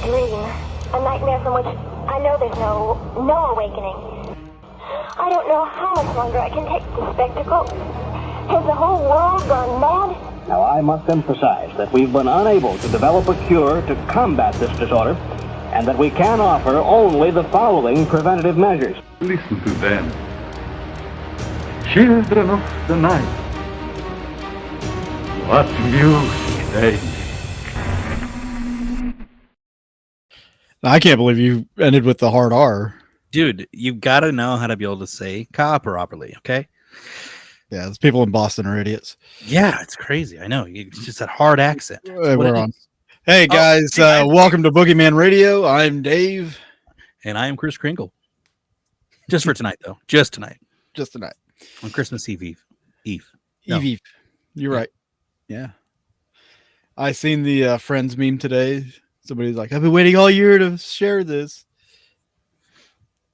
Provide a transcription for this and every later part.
dream. A nightmare from which I know there's no awakening. I don't know how much longer I can take the spectacle. Has the whole world gone mad? Now, I must emphasize that we've been unable to develop a cure to combat this disorder, and that we can offer only the following preventative measures. Listen to them. Children of the night. What music they make. I can't believe you ended with the hard R. Dude, you gotta know how to be able to say "ka" properly, okay? Yeah, those people in Boston are idiots. Yeah, it's crazy. I know. It's just that hard accent. We're on. Hey guys, welcome to Boogeyman Radio. I'm Dave. And I am Chris Kringle. Just for tonight, though. Just tonight. Just tonight. On Christmas Eve. Eve. You're right. Yeah. I seen the Friends meme today. Somebody's like, I've been waiting all year to share this.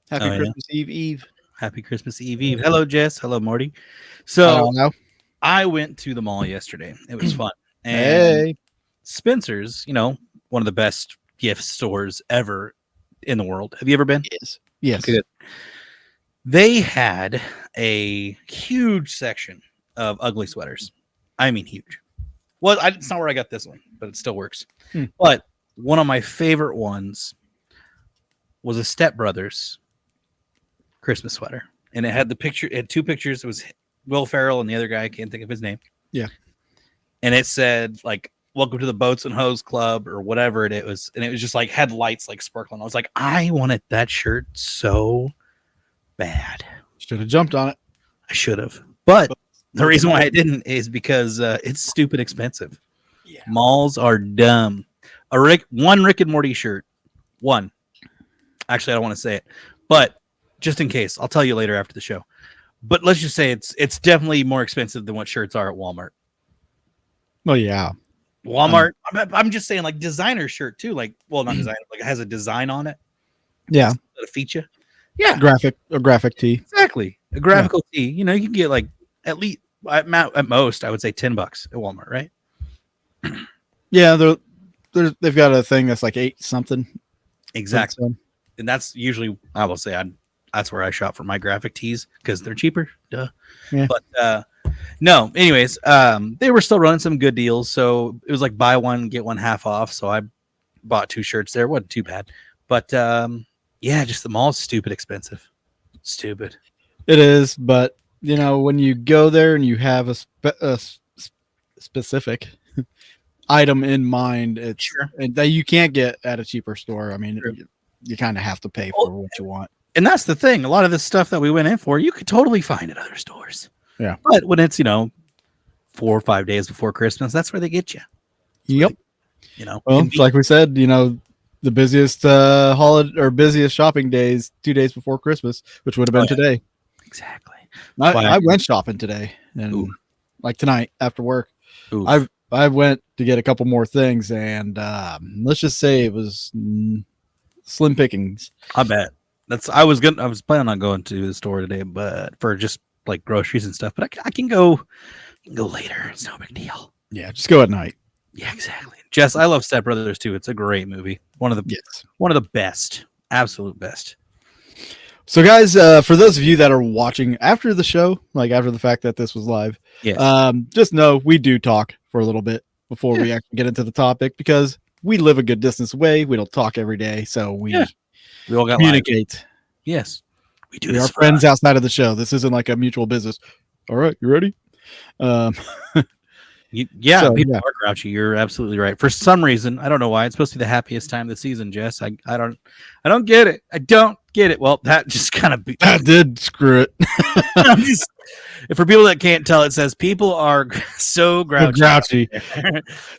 Happy Christmas Eve. Happy Christmas Eve. Hello, Jess. Hello, Morty. So I went to the mall yesterday. It was fun. And Spencer's, one of the best gift stores ever in the world. Have you ever been? Yes. Okay, good. They had a huge section of ugly sweaters. I mean, huge. Well, it's not where I got this one, but it still works. But one of my favorite ones was a Step Brothers Christmas sweater. And it had it had two pictures. It was Will Ferrell and the other guy. I can't think of his name. Yeah. And it said, like, welcome to the Boats and Hose Club or whatever it was. And it was just like, had lights like sparkling. I was like, I wanted that shirt so bad. Should have jumped on it. I should have. But the reason why I didn't is because it's stupid expensive. Yeah. Malls are dumb. One Rick and Morty shirt. One. Actually, I don't want to say it. But just in case, I'll tell you later after the show. But let's just say it's definitely more expensive than what shirts are at Walmart. Well, yeah. Walmart. I'm just saying, like, designer shirt too. Like, well, not designer. Like, it has a design on it. Yeah. A feature. Yeah. A graphic tee. Exactly. A graphical tee. You can get like at least at most, I would say $10 at Walmart, right? Yeah, they've got a thing that's like 8 something. Exactly. And that's usually, I will say, that's where I shop for my graphic tees because they're cheaper. Duh. Yeah. But no, anyways, they were still running some good deals. So it was like buy one, get one half off. So I bought 2 shirts there. Wasn't too bad. But yeah, just the mall's stupid expensive. Stupid. It is. But, when you go there and you have a specific item in mind, it's that you can't get at a cheaper store. I mean, you kind of have to pay for what you want. And that's the thing. A lot of this stuff that we went in for, you could totally find at other stores. Yeah. But when it's, 4 or 5 days before Christmas, that's where they get you. Yep. Well, like we said, the busiest holiday or busiest shopping days, 2 days before Christmas, which would have been today. Exactly. I went shopping today and like tonight after work. I went to get a couple more things and let's just say it was slim pickings. I bet. I was planning on going to the store today, but for just like groceries and stuff. But I can go later. It's no big deal. Yeah, just go at night. Yeah, exactly. Jess, I love Step Brothers too. It's a great movie. One of the best, absolute best. So, guys, for those of you that are watching after the show, like after the fact that this was live, just know we do talk for a little bit before we actually get into the topic because we live a good distance away. We don't talk every day, so we all got communicate. Live. Yes, we do. We are friends outside of the show. This isn't like a mutual business. All right, you ready? People are grouchy. You're absolutely right. For some reason, I don't know why. It's supposed to be the happiest time of the season, Jess. I don't get it. I don't get it. Well, that just kind of that did screw it. For people that can't tell, it says people are so grouchy.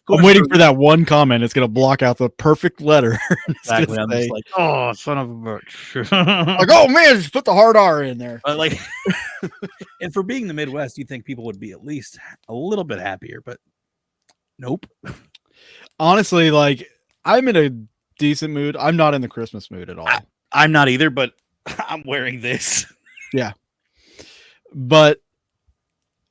I'm waiting for that one comment. It's going to block out the perfect letter. Exactly. I'm just like, oh, son of a bitch. Like, oh man, just put the hard R in there. Like, and for being the Midwest, you'd think people would be at least a little bit happier, but nope. Honestly, like, I'm in a decent mood. I'm not in the Christmas mood at all. I'm not either, but I'm wearing this. Yeah. But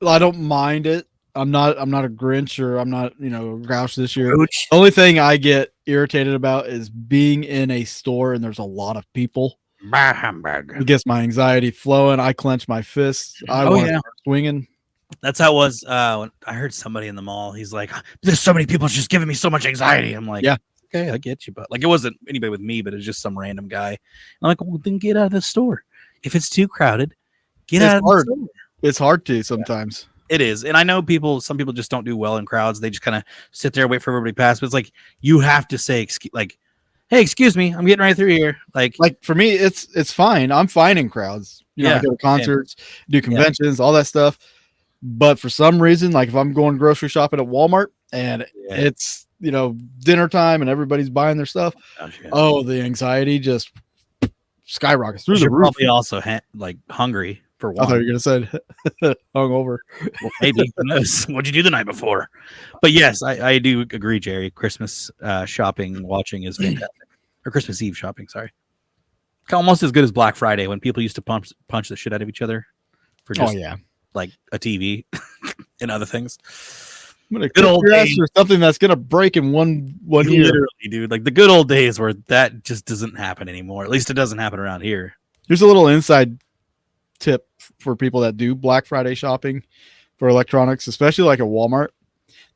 I don't mind it. I'm not a Grinch or I'm not, a Grouch this year. Grouch. The only thing I get irritated about is being in a store and there's a lot of people. It gets my anxiety flowing. I clench my fists. I want to start swinging. That's how it was. When I heard somebody in the mall. He's like, "There's so many people, it's just giving me so much anxiety." I'm like, yeah, okay, I get you, but like, it wasn't anybody with me, but it's just some random guy. I'm like, well, then get out of the store. If it's too crowded, get out of the store. It's hard to sometimes. It is, and I know some people just don't do well in crowds. They just kind of sit there, wait for everybody to pass. But it's like you have to say, like, "Hey, excuse me, I'm getting right through here." Like for me, it's fine. I'm fine in crowds. I go to concerts, do conventions, all that stuff. But for some reason, like if I'm going grocery shopping at Walmart and it's dinner time and everybody's buying their stuff, the anxiety just skyrockets through the roof. Probably also like hungry for one. I thought you were gonna say hungover. Well, maybe. Who knows? What'd you do the night before? But yes, I do agree, Jerry. Christmas shopping, watching is fantastic. Or Christmas Eve shopping, sorry. Almost as good as Black Friday when people used to punch the shit out of each other for just like a TV and other things. I'm gonna good old days or something that's gonna break in one year. Literally, dude. Like the good old days where that just doesn't happen anymore. At least it doesn't happen around here. Here's a little inside tip for people that do Black Friday shopping for electronics, especially like at Walmart.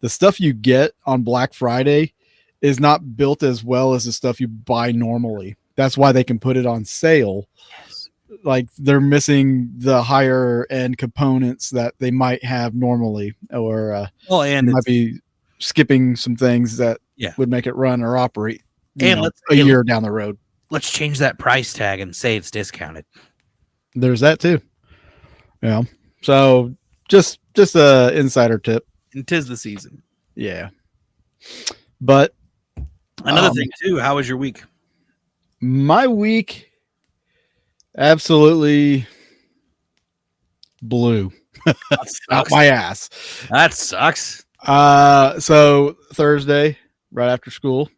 The stuff you get on Black Friday is not built as well as the stuff you buy normally. That's why they can put it on sale. Yes. Like they're missing the higher end components that they might have normally, or might be skipping some things that would make it run or operate a year down the road. Let's change that price tag and say it's discounted. There's that too. Yeah. So just a insider tip. And 'tis the season. Yeah. But another thing too, how was your week? My week absolutely blew out my ass. That sucks. So Thursday, right after school,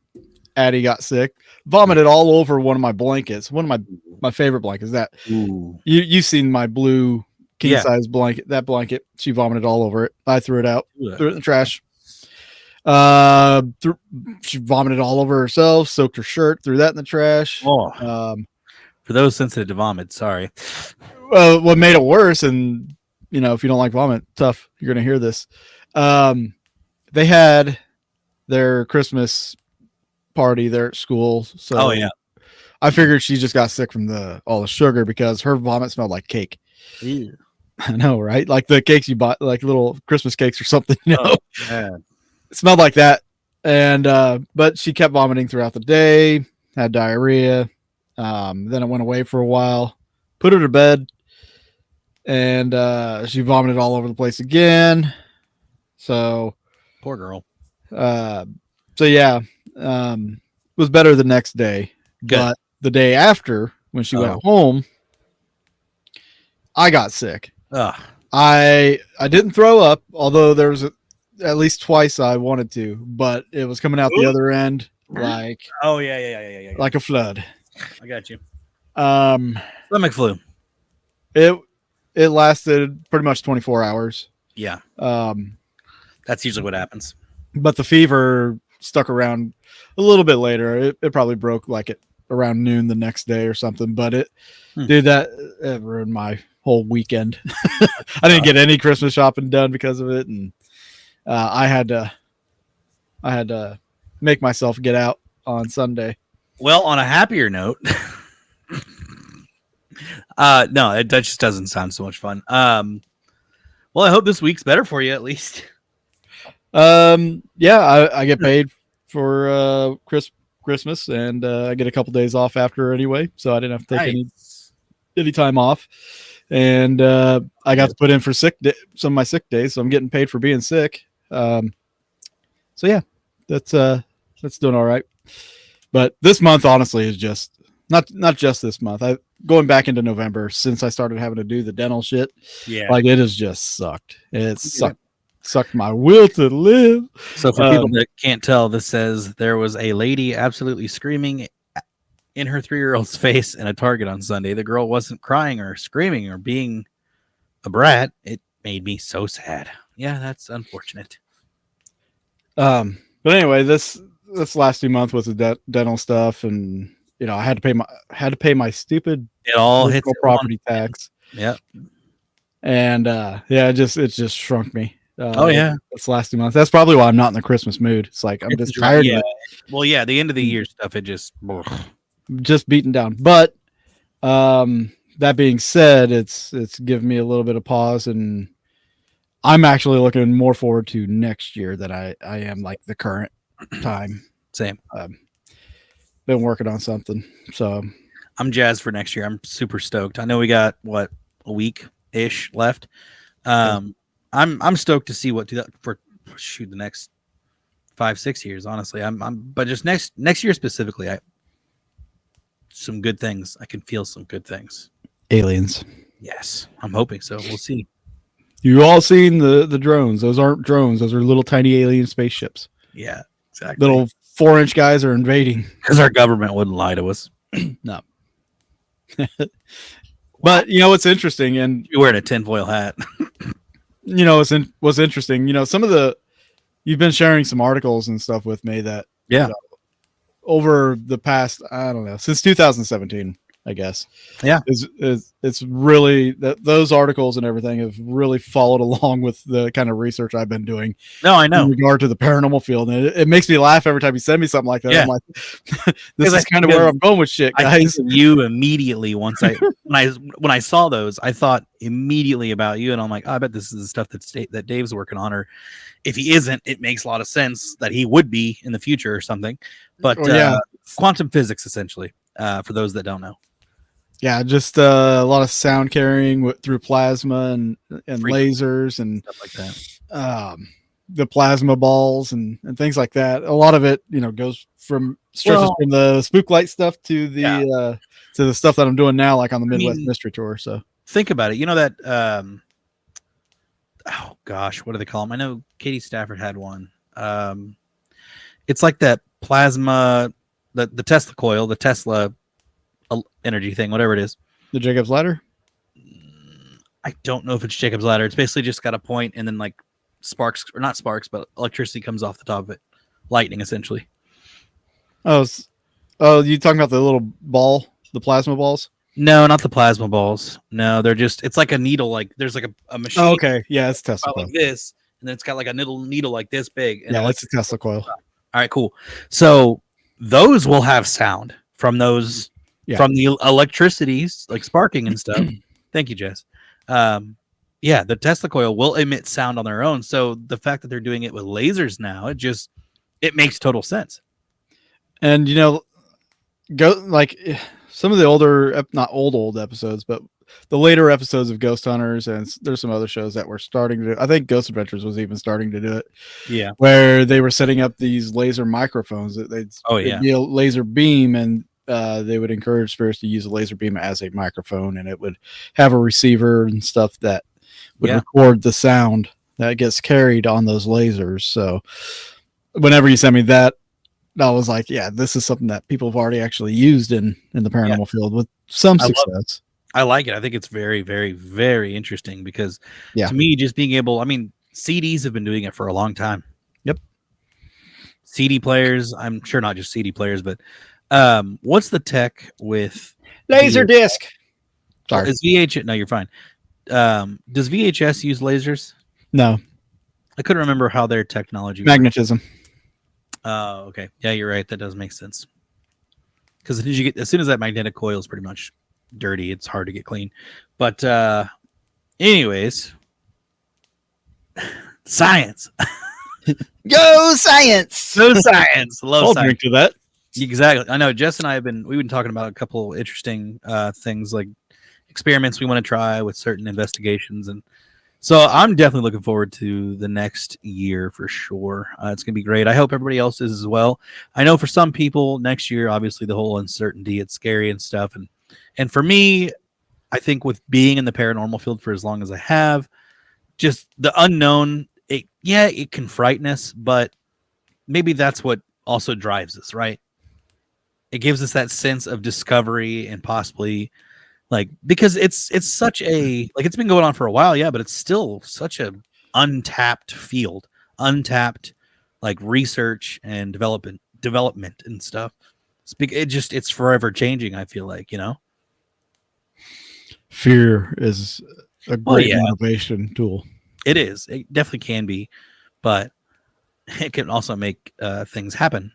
Addie got sick, vomited all over one of my blankets, one of my favorite blankets. That you've seen my blue king size blanket. That blanket, she vomited all over it. I threw it out, threw it in the trash. She vomited all over herself, soaked her shirt, threw that in the trash. For those sensitive to vomit, sorry. What made it worse, and if you don't like vomit, tough, you're gonna hear this. They had their Christmas party there at school, so I figured she just got sick from all the sugar because her vomit smelled like cake. Ew. I know, right? Like the cakes you bought, like little Christmas cakes or something. It smelled like that, and but she kept vomiting throughout the day, had diarrhea. Then it went away for a while, put her to bed, and she vomited all over the place again. So poor girl. It was better the next day. Good. But the day after, when she went home, I got sick. I didn't throw up, although there was at least twice I wanted to, but it was coming out the other end like like a flood. I got you. Stomach flu. It lasted pretty much 24 hours. Yeah. That's usually what happens. But the fever stuck around a little bit later. It probably broke like at around noon the next day or something. But it ruined my whole weekend. I didn't get any Christmas shopping done because of it, and I had to make myself get out on Sunday. Well, on a happier note, no, that just doesn't sound so much fun. Well, I hope this week's better for you at least. I get paid for Christmas, and I get a couple days off after anyway, so I didn't have to take any time off. And I got to put in for some of my sick days, so I'm getting paid for being sick. So yeah, that's doing all right. But this month, honestly, is just not just this month. Going back into November since I started having to do the dental shit. Yeah, like it has just sucked. It sucked my will to live. So for people that can't tell, this says there was a lady absolutely screaming in her 3-year-old's face in a Target on Sunday. The girl wasn't crying or screaming or being a brat. It made me so sad. Yeah, that's unfortunate. But anyway, this last 2 months was the dental stuff, and I had to pay my stupid It all hits personal property tax. Yep. And it just shrunk me. Oh yeah, this last 2 months. That's probably why I'm not in the Christmas mood. It's like I'm just tired of it. Well, yeah, the end of the year stuff, it just Beaten down. But that being said, it's given me a little bit of pause, and I'm actually looking more forward to next year than I am like the current time. Same. Been working on something, so I'm jazzed for next year. I'm super stoked. I know we got a week ish left. I'm stoked to see what for the next 5-6 years. Honestly, but just next year specifically, some good things. I can feel some good things. Aliens. Yes, I'm hoping so. We'll see. You all seen the drones? Those aren't drones. Those are little tiny alien spaceships. Yeah, exactly. Little 4-inch guys are invading. Because our government wouldn't lie to us. No. But what's interesting, and you're wearing a tinfoil hat. what's interesting. You've been sharing some articles and stuff with me that over the past, I don't know, since 2017, I guess. Yeah, it's really those articles and everything have really followed along with the kind of research I've been doing. No, I know. In regard to the paranormal field, and it makes me laugh every time you send me something like that. Yeah. I'm like, this is kind of where I'm going with shit, guys. I think of you immediately when I saw those, I thought immediately about you, and I'm like, I bet this is the stuff that Dave's working on, or if he isn't, it makes a lot of sense that he would be in the future or something. But quantum physics, essentially, for those that don't know. Yeah, just a lot of sound carrying through plasma and lasers and stuff like that. The plasma balls and things like that. A lot of it, goes from the spook light stuff to the stuff that I'm doing now, like on the Midwest Mystery Tour. So think about it. You know that oh gosh, what do they call them? I know Katie Stafford had one. It's like that plasma, the Tesla coil, the Tesla energy thing, whatever it is. The Jacob's ladder? I don't know if it's Jacob's ladder. It's basically just got a point and then like sparks, or not sparks, but electricity comes off the top of it. Lightning, essentially. Oh, you talking about the little ball, the plasma balls? No, not the plasma balls. No, they're just, it's like a needle, like there's like a machine. Oh, okay. Yeah, it's Tesla coil. Like this, and then it's got like a needle like this big. And yeah, it's a Tesla coil. All right, cool. So those will have sound from those. Yeah. From the electricities, like sparking and stuff. Thank you, Jess. Yeah, the Tesla coil will emit sound on their own. So the fact that they're doing it with lasers now, it makes total sense. And go like some of the older, not old episodes, but the later episodes of Ghost Hunters, and there's some other shows that were starting to. I think Ghost Adventures was even starting to do it. Yeah, where they were setting up these laser microphones that they'd be a laser beam, and they would encourage spirits to use a laser beam as a microphone, and it would have a receiver and stuff that would record the sound that gets carried on those lasers. So whenever you sent me that, I was like, yeah, this is something that people have already actually used in the paranormal field with some success. I like it. I think it's very, very, very interesting because to me, just being able, CDs have been doing it for a long time. Yep. CD players, I'm sure not just CD players, but what's the tech with laser disc? Sorry, is VHS? No, you're fine. Does VHS use lasers? No, I couldn't remember how their technology magnetism. Oh, okay. Yeah, you're right. That does make sense. Because as soon as that magnetic coil is pretty much dirty, it's hard to get clean. But anyways, science. Go science. Go science. Love I'll science. drink to that. Exactly. I know Jess and I we've been talking about a couple interesting things, like experiments we want to try with certain investigations, and so I'm definitely looking forward to the next year for sure. It's gonna be great. I hope everybody else is as well. I know for some people next year, obviously the whole uncertainty, it's scary and stuff, and for me, I think with being in the paranormal field for as long as I have, just the unknown, it can frighten us, but maybe that's what also drives us, right? It gives us that sense of discovery and possibly because it's such a, it's been going on for a while, but it's still such a untapped field, untapped like research and development and stuff. It's forever changing. I feel like, Fear is a great motivation tool. It is. It definitely can be, but it can also make things happen.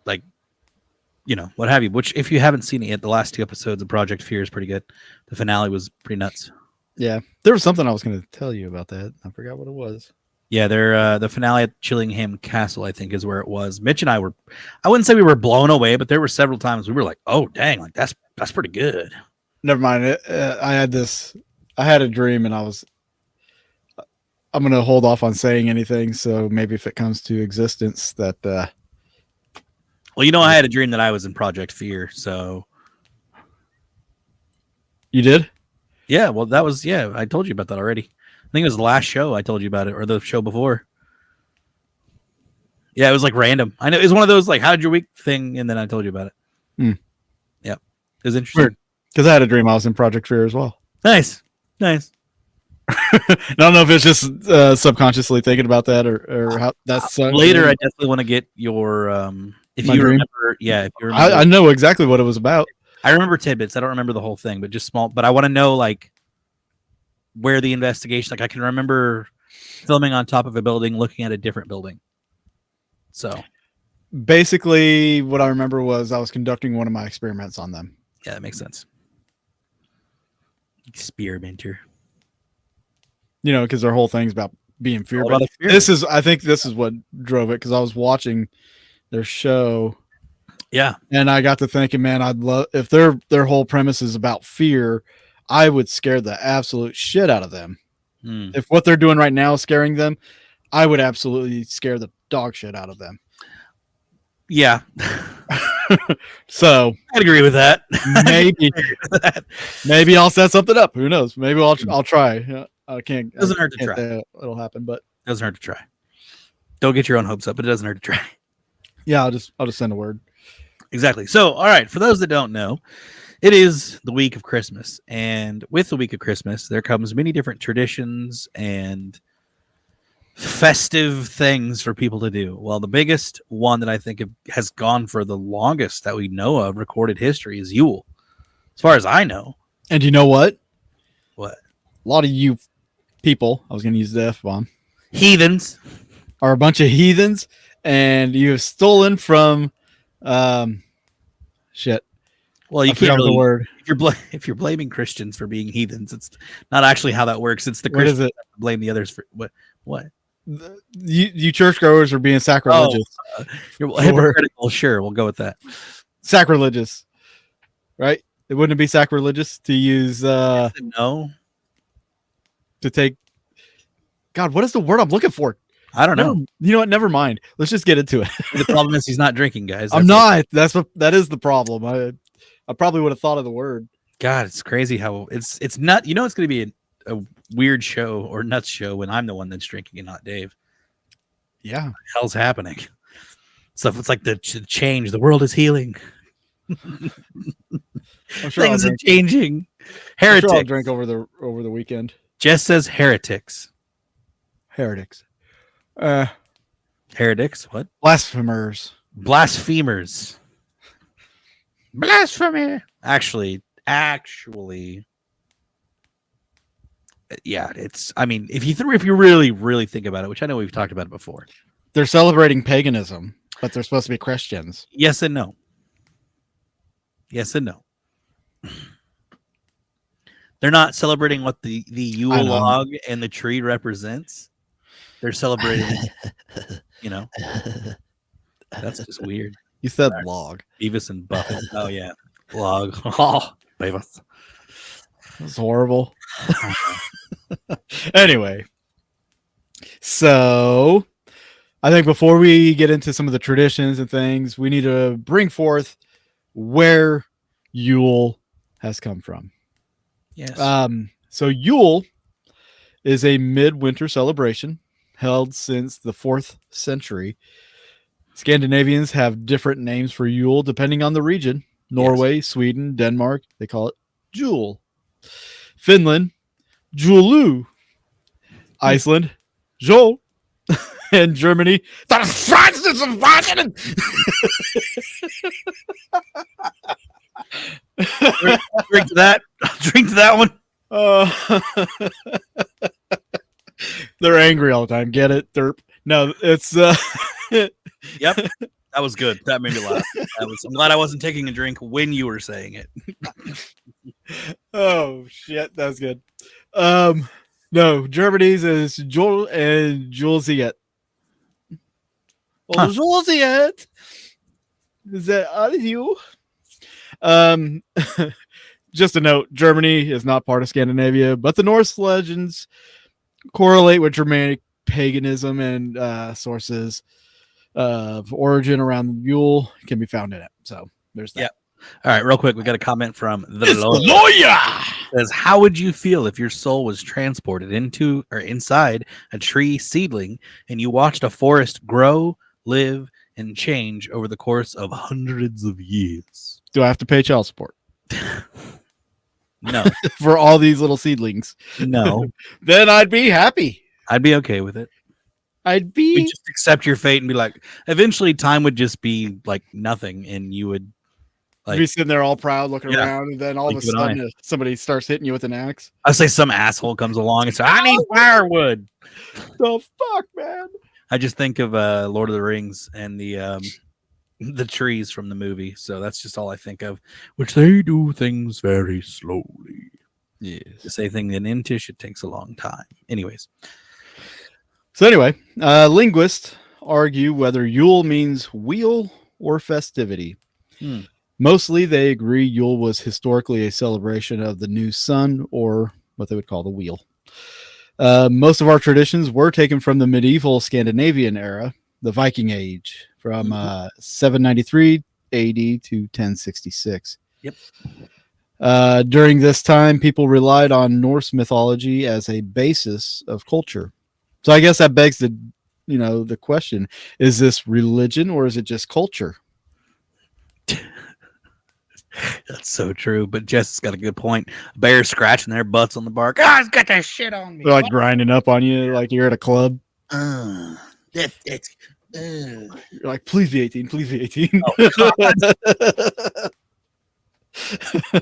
Like, what have you. Which, if you haven't seen it yet, the last 2 episodes of Project Fear is pretty good. The finale was pretty nuts. Yeah, there was something I was going to tell you about that. I forgot what it was. Yeah, the finale at Chillingham Castle, I think, is where it was. Mitch and I wouldn't say we were blown away, but there were several times we were like, oh, dang, like that's pretty good. Never mind. I had a dream, and I'm going to hold off on saying anything. So maybe if it comes to existence that, well, I had a dream that I was in Project Fear. So you did? Yeah. Well, I told you about that already. I think it was the last show I told you about it, or the show before. Yeah, it was like random. I know it was one of those like, how'd your week thing, and then I told you about it. Yeah, it was interesting. Because I had a dream I was in Project Fear as well. Nice. I don't know if it's just subconsciously thinking about that or how that's later. I definitely want to get your if you remember. Yeah, if you remember. I know exactly what it was about. I remember tidbits. I don't remember the whole thing, but just small. But I want to know like where the investigation. Like I can remember filming on top of a building, looking at a different building. So basically, what I remember was I was conducting one of my experiments on them. Yeah, that makes sense. Experimenter. Because their whole thing's about being fear. I think this is what drove it, because I was watching their show. Yeah. And I got to thinking, man, I'd love if their whole premise is about fear, I would scare the absolute shit out of them. If what they're doing right now is scaring them, I would absolutely scare the dog shit out of them. Yeah. So I'd agree with that. Maybe I'll set something up. Who knows? Maybe I'll try. I can't. Doesn't hurt to try. It'll happen, but doesn't hurt to try. Don't get your own hopes up, but it doesn't hurt to try. Yeah, I'll just send a word. Exactly. So, all right. For those that don't know, it is the week of Christmas, and with the week of Christmas, there comes many different traditions and festive things for people to do. Well, the biggest one that I think has gone for the longest that we know of recorded history is Yule, as far as I know. And you know what? What? A lot of you people, I was going to use the F-bomb, heathens, are a bunch of heathens, and you have stolen from shit. Well, you can't really, the word. If you're blaming Christians for being heathens, it's not actually how that works. It's the Christians that blame the others for what? You churchgoers are being sacrilegious. You're hypocritical. Sure, we'll go with that. Sacrilegious, right? It wouldn't be sacrilegious to use no. To take. God, what is the word I'm looking for? I don't know. You know what? Never mind. Let's just get into it. The problem is he's not drinking, guys. I'm not. That is the problem. I probably would have thought of the word. God, it's crazy how it's not. It's going to be a weird show or nuts show when I'm the one that's drinking and not Dave. Yeah, what the hell's happening? Stuff. It's like the change. The world is healing. I'm sure things are changing. Heretics. I'm sure I'll drink over the weekend. Jess says heretics. Heretics. Heretics. What? Blasphemers. Blasphemers. Blasphemy. Actually, yeah. It's. I mean, if you really think about it, which I know we've talked about it before, they're celebrating paganism, but they're supposed to be Christians. Yes and no. Yes and no. They're not celebrating what the Yule log and the tree represents. They're celebrating, That's just weird. You said log. Beavis and Butthead. Oh yeah, log. Oh, Beavis. That's horrible. Anyway, so I think before we get into some of the traditions and things, we need to bring forth where Yule has come from. Yes. So Yule is a midwinter celebration held since the 4th century. Scandinavians have different names for Yule depending on the region. Norway, Sweden, Denmark, they call it Jule. Finland, Julu. Iceland, Joel. And Germany, drink to that. Drink to that one. They're angry all the time. Get it? Derp. No, it's Yep. That was good. That made me laugh. I'm glad I wasn't taking a drink when you were saying it. Oh shit, that's good. No, Germany's is Joel and Julesiet. Oh, Julesiet. Is that all of you? Just a note, Germany is not part of Scandinavia, but the Norse legends correlate with Germanic paganism, and sources of origin around Yule can be found in it. So there's that. Yeah. All right, real quick, we got a comment from the It's lawyer. the lawyer. Says, how would you feel if your soul was transported into or inside a tree seedling and you watched a forest grow, live, and change over the course of hundreds of years? Do I have to pay child support? No. For all these little seedlings? No. Then I'd be happy. I'd be okay with it. I'd You'd be just accept your fate and be like, eventually time would just be like nothing, and you would like, be sitting there all proud looking Yeah. around, and then all of a Like you and I. sudden somebody starts hitting you with an axe. I say some asshole comes along and says, I need firewood. The fuck, man? I just think of Lord of the Rings and the trees from the movie. So that's just all I think of, which they do things very slowly. Yes. To say things in Intish, it takes a long time. Anyways. So anyway, linguists argue whether Yule means wheel or festivity. Mostly they agree Yule was historically a celebration of the new sun, or what they would call the wheel. Most of our traditions were taken from the medieval Scandinavian era, the Viking Age, from 793 AD to 1066. Yep. During this time, people relied on Norse mythology as a basis of culture. So I guess that begs the question: is this religion or is it just culture? That's so true. But Jess got a good point. Bears scratching their butts on the bark. Ah, it's got that shit on me. They're like grinding up on you like you're at a club. That's You're like, please be 18, please be 18. Oh,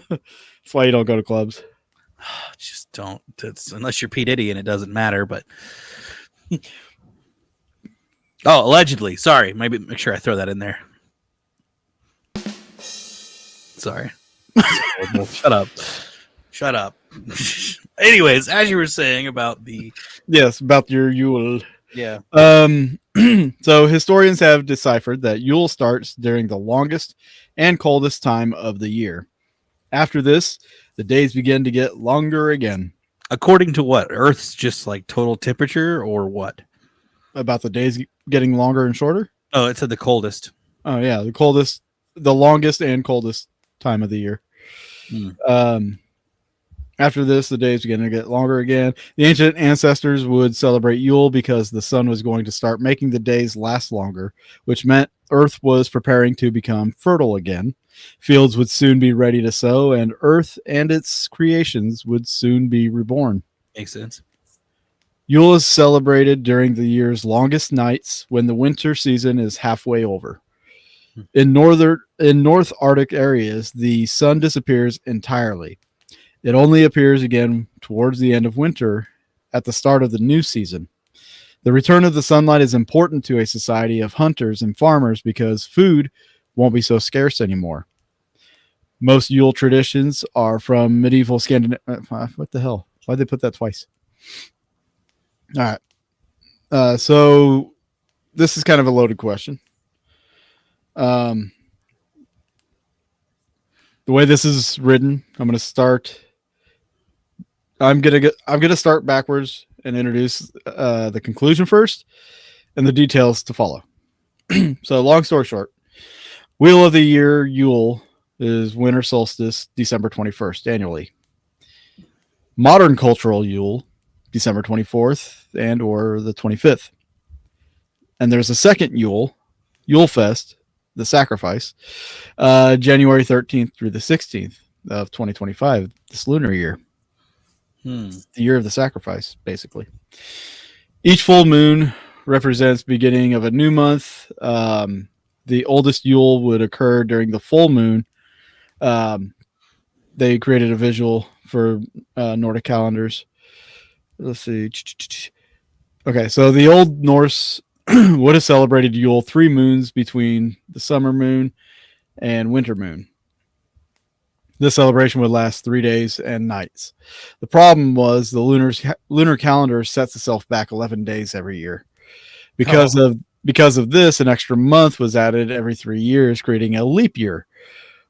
That's why you don't go to clubs. just don't. Unless you're P. Diddy and it doesn't matter. But allegedly. Sorry. Maybe make sure I throw that in there. Sorry. Shut up. Anyways, as you were saying about about your Yule. Yeah. So historians have deciphered that Yule starts during the longest and coldest time of the year. After this, the days begin to get longer again. According to what? Earth's just like total temperature or what? About the days getting longer and shorter? Oh, it said the coldest. Oh yeah, the longest and coldest time of the year. After this, the days begin to get longer again. The ancient ancestors would celebrate Yule because the sun was going to start making the days last longer, which meant Earth was preparing to become fertile again. Fields would soon be ready to sow, and Earth and its creations would soon be reborn. Makes sense. Yule is celebrated during the year's longest nights when the winter season is halfway over. In North Arctic areas, the sun disappears entirely. It only appears again towards the end of winter at the start of the new season. The return of the sunlight is important to a society of hunters and farmers because food won't be so scarce anymore. Most Yule traditions are from medieval Scandinavia. What the hell? Why'd they put that twice? All right. So this is kind of a loaded question. The way this is written, I'm going to start backwards and introduce the conclusion first and the details to follow. So long story short, Wheel of the Year Yule is winter solstice, December 21st annually. Modern cultural Yule, December 24th and or the 25th. And there's a second Yule, Yule Fest, the sacrifice, January 13th through the 16th of 2025, this lunar year. It's the year of the sacrifice, basically. Each full moon represents beginning of a new month. The oldest Yule would occur during the full moon. They created a visual for Nordic calendars. Let's see. Okay, so the Old Norse would have celebrated Yule 3 moons between the summer moon and winter moon. This celebration would last 3 days and nights. The problem was the lunar calendar sets itself back 11 days every year. Because of this, an extra month was added every 3 years, creating a leap year.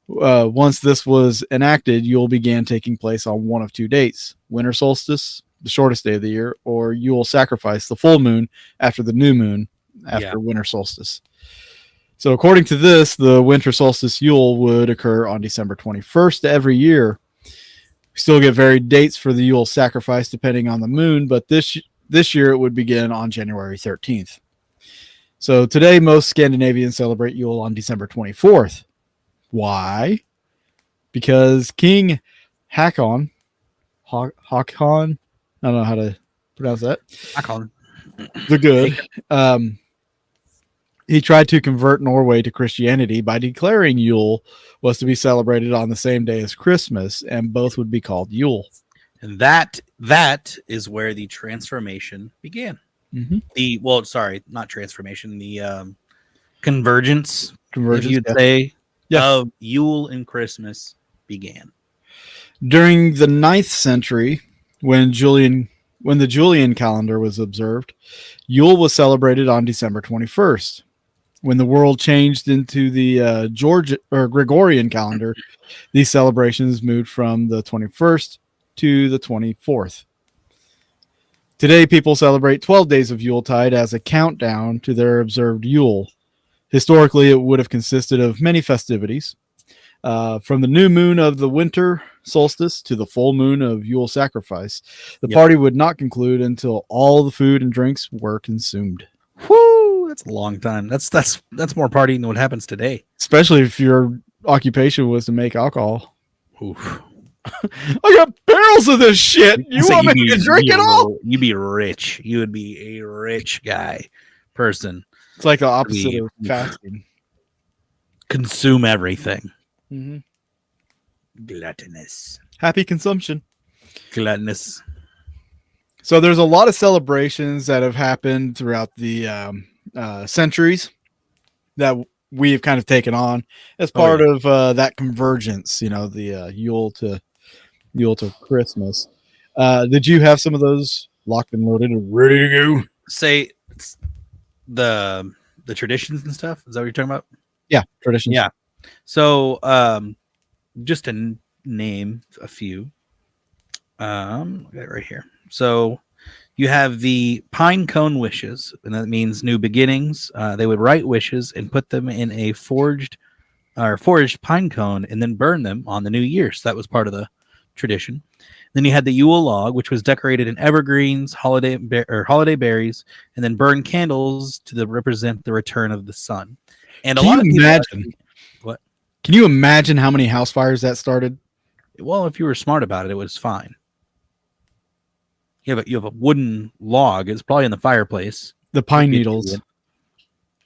Once this was enacted, Yule began taking place on one of 2 dates: winter solstice, the shortest day of the year, or Yule sacrifice, the full moon after the new moon after winter solstice. So according to this, the winter solstice Yule would occur on December 21st every year. We still get varied dates for the Yule sacrifice depending on the moon, but this year it would begin on January 13th. So today, most Scandinavians celebrate Yule on December 24th. Why? Because King Hakon, I don't know how to pronounce that. Hakon. The Good. He tried to convert Norway to Christianity by declaring Yule was to be celebrated on the same day as Christmas, and both would be called Yule. And that is where the transformation began. Not transformation, the convergence, if you'd say, of Yule and Christmas began. During the 9th century, when the Julian calendar was observed, Yule was celebrated on December 21st. When the world changed into the Gregorian calendar, these celebrations moved from the 21st to the 24th. Today, people celebrate 12 days of Yuletide as a countdown to their observed Yule. Historically, it would have consisted of many festivities, from the new moon of the winter solstice to the full moon of Yule sacrifice. The party would not conclude until all the food and drinks were consumed. Whoo! That's a long time. That's more partying than what happens today. Especially if your occupation was to make alcohol. Oof. I got barrels of this shit. You want me to drink it all? You'd be rich. You would be a rich person. It's like the opposite of fasting. Consume everything. Mm-hmm. Gluttonous. Happy consumption. Gluttonous. So there's a lot of celebrations that have happened throughout the centuries that we've kind of taken on as part of that convergence, the Yule to Christmas. Did you have some of those locked and loaded and ready to go? Say the traditions and stuff. Is that what you're talking about? Yeah, traditions. Yeah. So just to name a few, I got it right here. So you have the pine cone wishes, and that means new beginnings. They would write wishes and put them in a forged pine cone and then burn them on the new year. So that was part of the tradition. Then you had the Yule log, which was decorated in evergreens, holiday berries, and then burn candles to represent the return of the sun. And Can you imagine how many house fires that started? Well, if you were smart about it, it was fine. You have a wooden log. It's probably in the fireplace. The pine needles.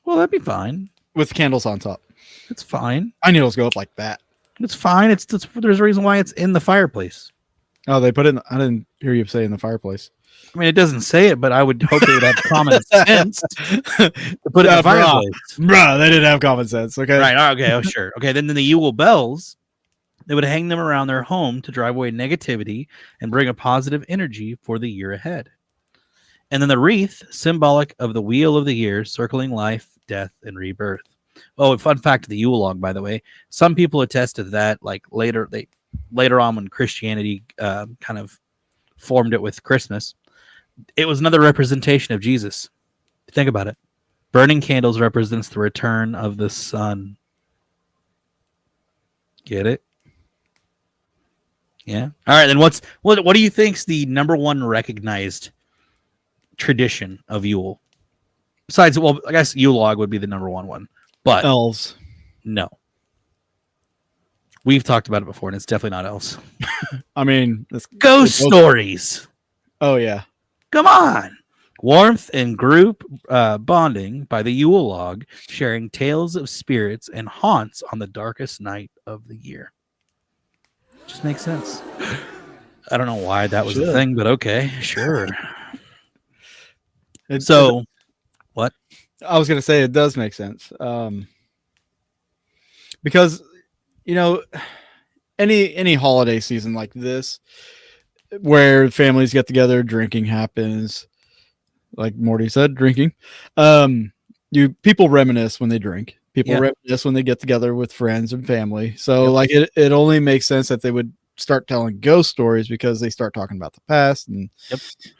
Well, that'd be fine. With candles on top. It's fine. Pine needles go up like that. It's fine. There's a reason why it's in the fireplace. Oh, they put it in. I didn't hear you say in the fireplace. I mean, it doesn't say it, but I would hope they would have common sense to put it in the fireplace. Bruh, they didn't have common sense. Okay. Right. Okay. Oh, sure. Okay. Then the Yule bells, they would hang them around their home to drive away negativity and bring a positive energy for the year ahead. And then the wreath, symbolic of the wheel of the year, circling life, death, and rebirth. Oh, fun fact of the Yule log, by the way. Some people attest to that, like later on when Christianity kind of formed it with Christmas. It was another representation of Jesus. Think about it. Burning candles represents the return of the sun. Get it? Yeah. All right. Then what do you think's the number one recognized tradition of Yule? Besides, well, I guess Yule log would be the number one, but elves. No. We've talked about it before, and it's definitely not elves. I mean, Ghost stories. Oh yeah. Come on. Warmth and group bonding by the Yule log, sharing tales of spirits and haunts on the darkest night of the year. Just makes sense. I don't know why that was a thing, but okay, sure. What? I was going to say it does make sense. Because, any holiday season like this, where families get together, drinking happens, like Morty said, drinking. People reminisce when they drink. People reminisce when they get together with friends and family. So it only makes sense that they would start telling ghost stories because they start talking about the past, and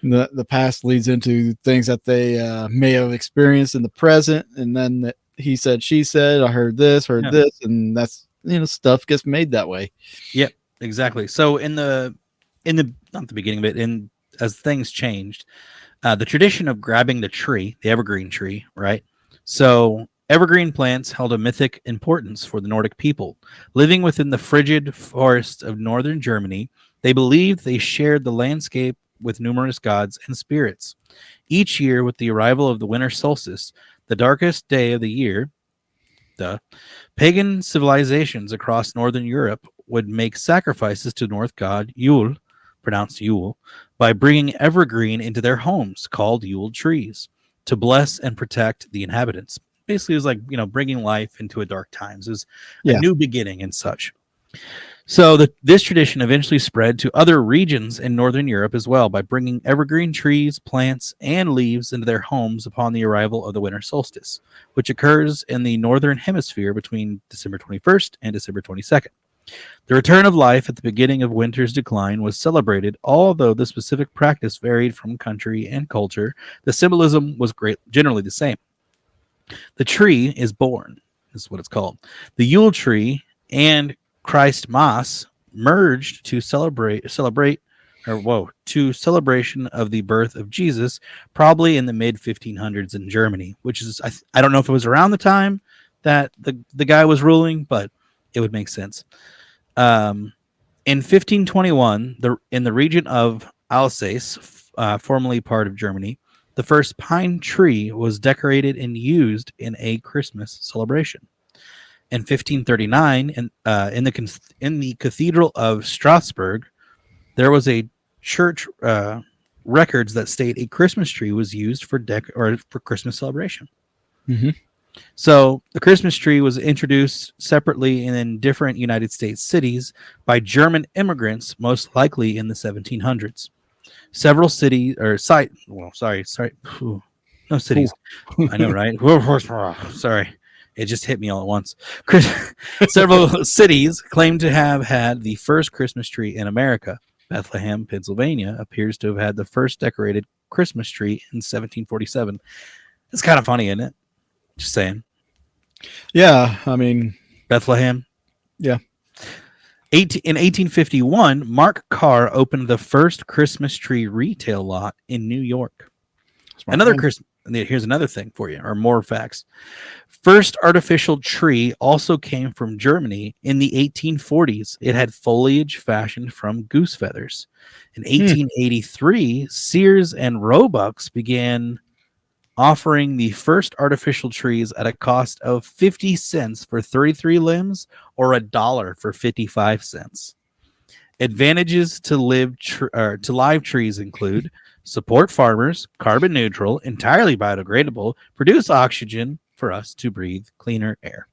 the past leads into things that they may have experienced in the present, and then he said, she said, I heard this, and that's stuff gets made that way. Yep, exactly. So in the not the beginning, but as things changed, the tradition of grabbing the tree, the evergreen tree, right? So evergreen plants held a mythic importance for the Nordic people. Living within the frigid forests of northern Germany, they believed they shared the landscape with numerous gods and spirits. Each year, with the arrival of the winter solstice, the darkest day of the year, pagan civilizations across northern Europe would make sacrifices to North god Yule, pronounced Yule, by bringing evergreen into their homes, called Yule trees, to bless and protect the inhabitants. Basically, it was like, bringing life into a dark times. It was a new beginning and such. So this tradition eventually spread to other regions in northern Europe as well by bringing evergreen trees, plants, and leaves into their homes upon the arrival of the winter solstice, which occurs in the northern hemisphere between December 21st and December 22nd. The return of life at the beginning of winter's decline was celebrated, although the specific practice varied from country and culture. The symbolism was generally the same. The tree is born, is what it's called. The Yule tree and Christ Mass merged to celebration of the birth of Jesus, probably in the mid 1500s in Germany, which is I don't know if it was around the time that the guy was ruling, but it would make sense. In 1521, in the region of Alsace, formerly part of Germany, the first pine tree was decorated and used in a Christmas celebration. In 1539, in the Cathedral of Strasbourg, there was a church records that state a Christmas tree was used for Christmas celebration. Mm-hmm. So the Christmas tree was introduced separately in different United States cities by German immigrants, most likely in the 1700s. Several cities or site. Well, sorry. No cities. I know, right? Sorry. It just hit me all at once. Several cities claim to have had the first Christmas tree in America. Bethlehem, Pennsylvania, appears to have had the first decorated Christmas tree in 1747. It's kind of funny, isn't it? Just saying. Yeah, I mean, Bethlehem. Yeah. In 1851, Mark Carr opened the first Christmas tree retail lot in New York. Here's another thing for you, or more facts. First artificial tree also came from Germany in the 1840s. It had foliage fashioned from goose feathers. In 1883, Sears and Roebuck's began offering the first artificial trees at a cost of 50 cents for 33 limbs or $1 for 55 cents. Advantages to live trees include support farmers, carbon neutral, entirely biodegradable, produce oxygen for us to breathe cleaner air.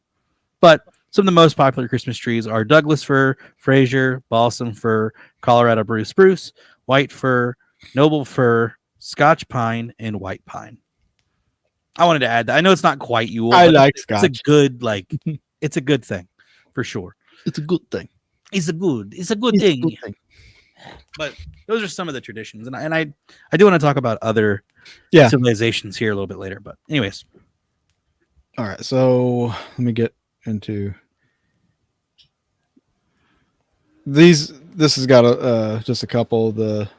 But some of the most popular Christmas trees are Douglas fir, Fraser, balsam fir, Colorado blue spruce, white fir, noble fir, Scotch pine, and white pine. I wanted to add that. I know it's not quite Yule. I like Scotch. It's a good it's a good thing for sure. It's a good thing. It's a good thing. But those are some of the traditions, and I do want to talk about other civilizations here a little bit later. But anyways, all right. So let me get into these. This has got just a couple of the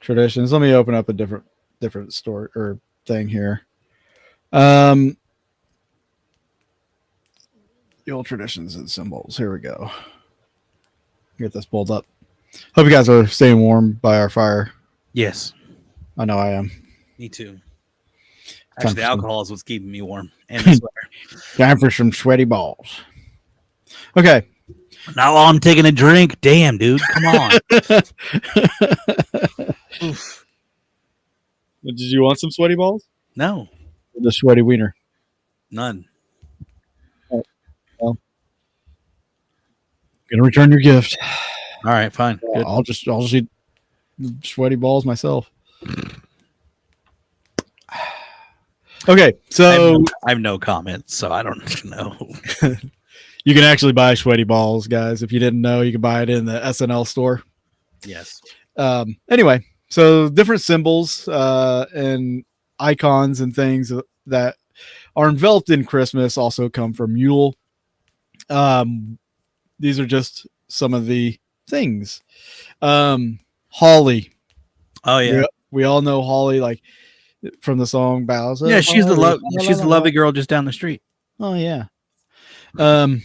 traditions. Let me open up a different story or thing here. Yule traditions and symbols. Here we go. Get this pulled up. Hope you guys are staying warm by our fire. Yes. I know I am. Me too. Actually, the alcohol is what's keeping me warm. And the sweater. Time for some sweaty balls. Okay. Now I'm taking a drink. Damn, dude. Come on. Oof. Did you want some sweaty balls? No. The sweaty wiener. None. Oh, well, gonna return your gift. All right, fine. I'll just eat sweaty balls myself. Okay, so I have no comments, so I don't know. You can actually buy sweaty balls, guys. If you didn't know, you can buy it in the SNL store. Yes. Anyway, so different symbols and icons and things that are enveloped in Christmas also come from Yule. These are just some of the things. Holly. Oh yeah. We all know Holly, like from the song Bowser. Yeah, she's the Holly. the lovely girl just down the street. Oh yeah. Good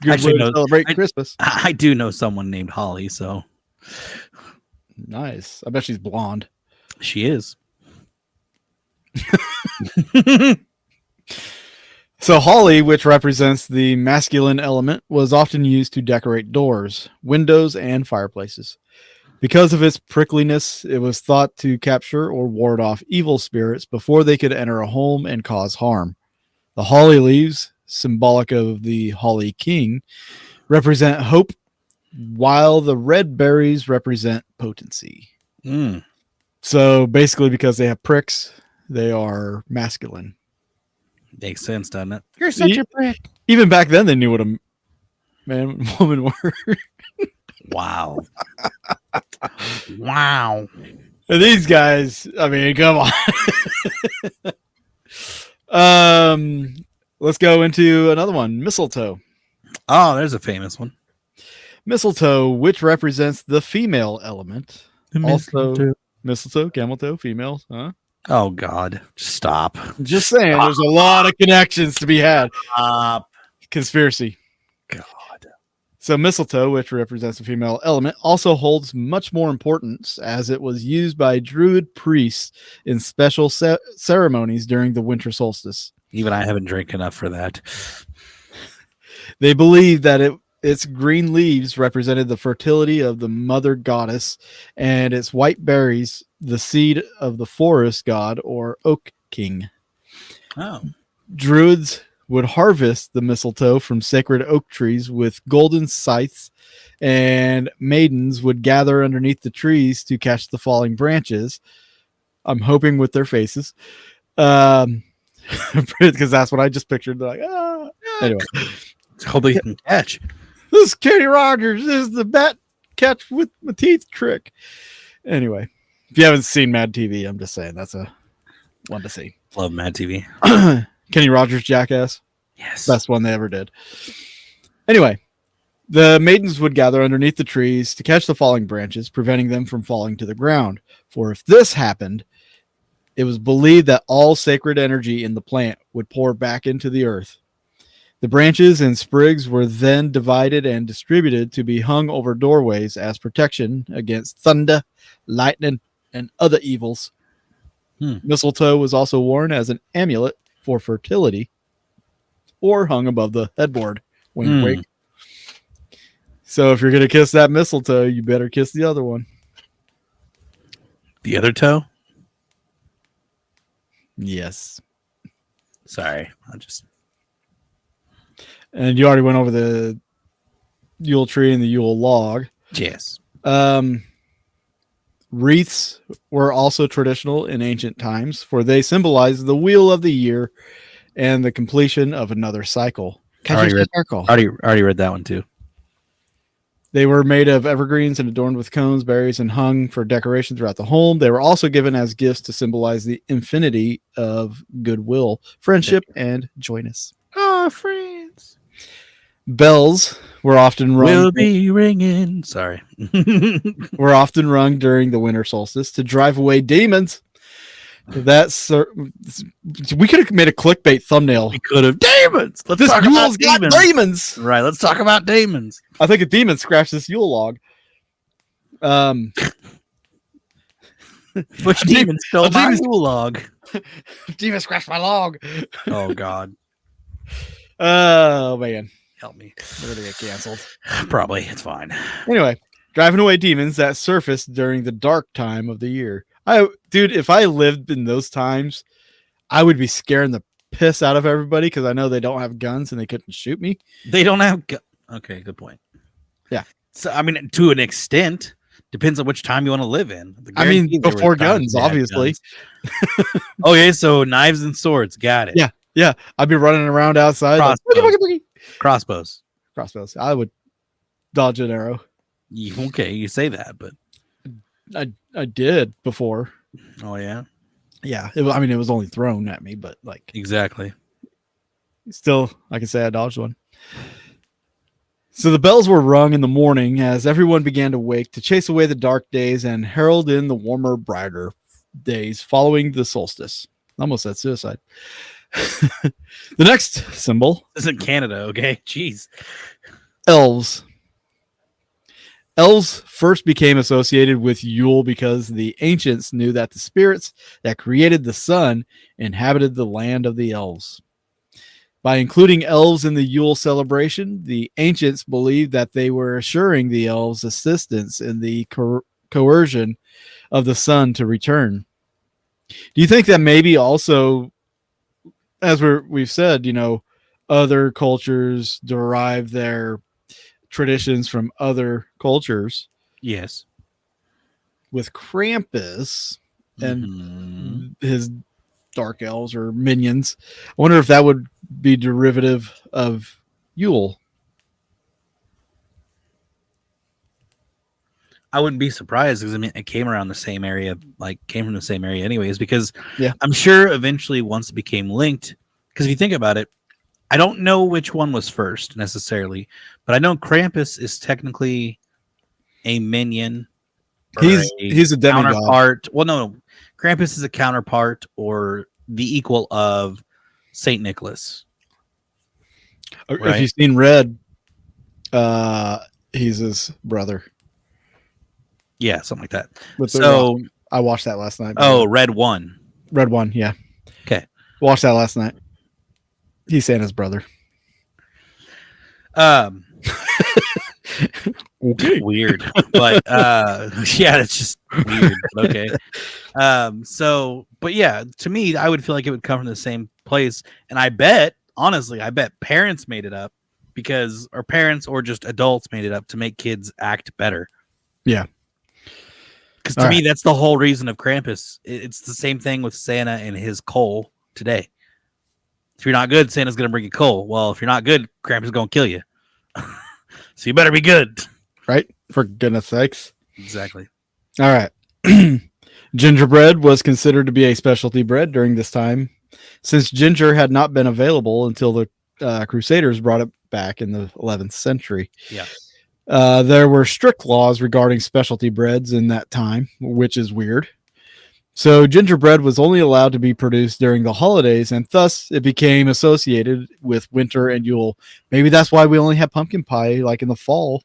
Actually, way to no, celebrate Christmas. I do know someone named Holly, so Nice. I bet she's blonde. she is. So holly, which represents the masculine element, was often used to decorate doors, windows, and fireplaces. Because of its prickliness, it was thought to capture or ward off evil spirits before they could enter a home and cause harm. The holly leaves, symbolic of the holly king, represent hope, while the red berries represent potency. So basically, because they have pricks, they are masculine. Makes sense, doesn't it? You're such a prick. Even back then, they knew what a man and woman were. Wow. Wow. And these guys, I mean, come on. Let's go into another one. Mistletoe. Oh, there's a famous one. Mistletoe, which represents the female element. Also, mistletoe, camel toe, females, huh? Oh God, stop. Just saying, there's a lot of connections to be had. Conspiracy. God. So mistletoe, which represents the female element, also holds much more importance as it was used by Druid priests in special ceremonies during the winter solstice. Even I haven't drank enough for that. They believed that its green leaves represented the fertility of the mother goddess, and its white berries the seed of the forest god or oak king. Oh. Druids would harvest the mistletoe from sacred oak trees with golden scythes, and maidens would gather underneath the trees to catch the falling branches. I'm hoping with their faces. Because that's what I just pictured. They're like, ah. Anyway. Hope they can catch. This is Kenny Rogers. This is the bat catch with my teeth trick. Anyway, if you haven't seen Mad TV, I'm just saying that's a one to see. Love Mad TV. Kenny Rogers Jackass. Yes. Best one they ever did. Anyway, the maidens would gather underneath the trees to catch the falling branches, preventing them from falling to the ground. For if this happened, it was believed that all sacred energy in the plant would pour back into the earth. The branches and sprigs were then divided and distributed to be hung over doorways as protection against thunder, lightning, and other evils. Mistletoe was also worn as an amulet for fertility or hung above the headboard. Wink, wink. So if you're going to kiss that mistletoe, you better kiss the other one. The other toe? Yes. Sorry. And you already went over the Yule tree and the Yule log. Yes. Wreaths were also traditional in ancient times, for they symbolize the wheel of the year and the completion of another cycle. Already read that one too. They were made of evergreens and adorned with cones, berries, and hung for decoration throughout the home. They were also given as gifts to symbolize the infinity of goodwill, friendship, and joyness. Oh, friends. Bells were often rung. Will be ringing. Sorry. Were often rung during the winter solstice to drive away demons. That's we could have made a clickbait thumbnail. We could have demons. Let's This talk Yule's about got demons. demons. Right. Let's talk about demons. I think a demon scratched this Yule log. Which demon stole a my demon- Yule log? Demon scratched my log. Oh God. Oh man, Help me. we're gonna get canceled. Probably. It's fine. Anyway, driving away demons that surface during the dark time of the year. Dude, if I lived in those times, I would be scaring the piss out of everybody because I know they don't have guns and they couldn't shoot me. They don't have okay, good point. Yeah. So I mean, to an extent, depends on which time you want to live in. I mean, Guaranteed there before were times guns, they had obviously. guns. Okay, so knives and swords, got it. Yeah. Yeah, I'd be running around outside. Like, Crossbows. boogie, boogie, boogie. Crossbows. Crossbows. I would dodge an arrow. Okay, you say that, but I did before. oh yeah, Yeah, it was only thrown at me, but like exactly. still, I can say I dodged one. So the bells were rung in the morning as everyone began to wake to chase away the dark days and herald in the warmer, brighter days following the solstice. Almost said suicide. The next symbol, This isn't Canada, okay? Jeez. elves. Elves first became associated with Yule because the ancients knew that the spirits that created the sun inhabited the land of the elves. By including elves in the Yule celebration, the ancients believed that they were assuring the elves assistance in the coercion of the sun to return. Do you think that maybe also, as we've said, other cultures derive their traditions from other cultures? Yes. With Krampus and Mhm. his dark elves or minions, I wonder if that would be derivative of Yule. I wouldn't be surprised because I mean it came from the same area anyways, because Yeah. I'm sure eventually once it became linked, because if you think about it, I don't know which one was first necessarily, but I know Krampus is technically a minion. or He's a demigod. counterpart. Well, no, Krampus is a counterpart or the equal of Saint Nicholas. If Right. you've seen Red, he's his brother. Yeah, something like that. With the So, rock. I watched that last night. oh, Red One. Red One, yeah. Okay. Watched that last night. He's Santa's brother. Okay. Weird, but yeah, it's just weird. But okay. But yeah, to me, I would feel like it would come from the same place, and I bet parents made it up or parents or just adults made it up to make kids act better. Yeah. Because to me, that's the whole reason of Krampus. It's the same thing with Santa and his coal today. If you're not good, Santa's going to bring you coal. Well, if you're not good, Krampus is going to kill you. So you better be good. Right? For goodness sakes. Exactly. All right. Gingerbread was considered to be a specialty bread during this time, since ginger had not been available until the Crusaders brought it back in the 11th century. Yeah. There were strict laws regarding specialty breads in that time, which is weird. So gingerbread was only allowed to be produced during the holidays, and thus it became associated with winter and Yule. Maybe that's why we only have pumpkin pie like in the fall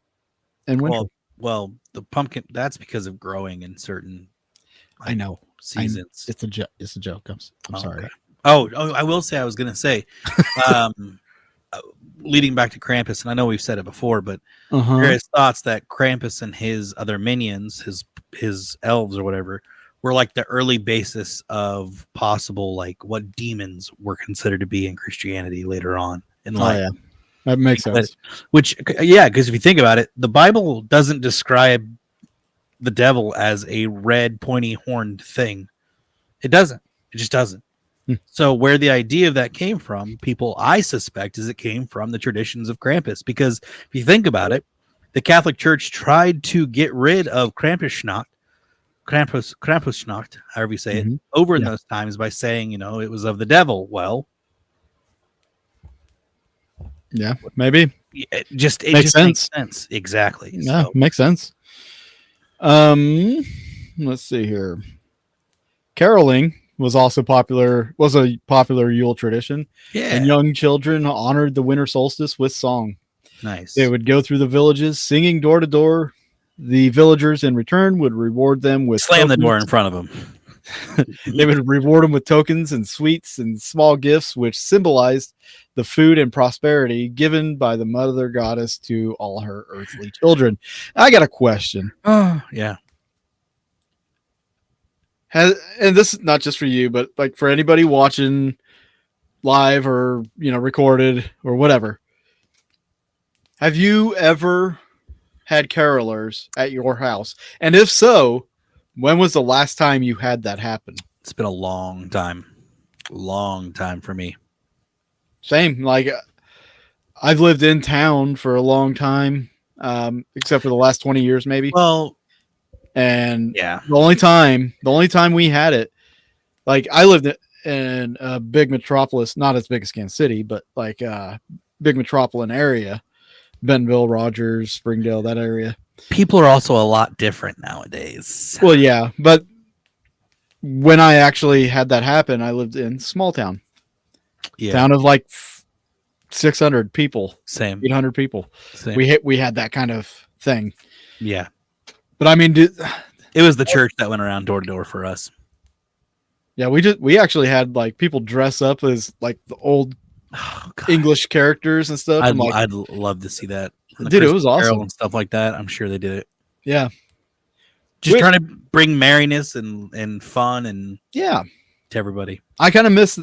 and winter. Well, the pumpkin, that's because of growing in certain I know. seasons. It's a joke. I'm sorry. Okay. Oh, I will say, I was going to say, leading back to Krampus, and I know we've said it before, but various thoughts that Krampus and his other minions, his elves or whatever, were like the early basis of possible like what demons were considered to be in Christianity later on in life. Yeah. That makes sense. Which, yeah, because if you think about it, the Bible doesn't describe the devil as a red, pointy horned thing. It doesn't. It just doesn't. So where the idea of that came from, I suspect, is it came from the traditions of Krampus. Because if you think about it, the Catholic Church tried to get rid of Krampusnacht, however you say it, over in those times by saying, it was of the devil. Well, yeah, maybe. It just makes makes sense. Exactly. Yeah, So, makes sense. Let's see here. Caroling was also popular. Was a popular Yule tradition. Yeah. And young children honored the winter solstice with song. Nice. They would go through the villages singing door to door. The villagers in return would reward them with slam the tokens. door in front of them. They would reward them with tokens and sweets and small gifts, which symbolized the food and prosperity given by the mother goddess to all her earthly children. I got a question. Oh, yeah. And this is not just for you, but like for anybody watching live or, recorded or whatever. Have you ever had carolers at your house? And if so, when was the last time you had that happen? It's been a long time for me. Same. Like I've lived in town for a long time, except for the last 20 years, maybe. Well, and yeah, the only time we had it, like I lived in a big metropolis, not as big as Kansas City, but like big metropolitan area, Bentonville, Rogers, Springdale, that area. People are also a lot different nowadays. Well, yeah, but when I actually had that happen, I lived in small town. Yeah. Town of like 600 people. Same. 800 people. Same. We had that kind of thing. Yeah. But I mean, it was the church that went around door to door for us. Yeah, we actually had like people dress up as like the old English characters and stuff. I'd love to see that. Dude, it was awesome and stuff like that. I'm sure they did it. Yeah. Just trying to bring merriness and fun and to everybody. I kind of miss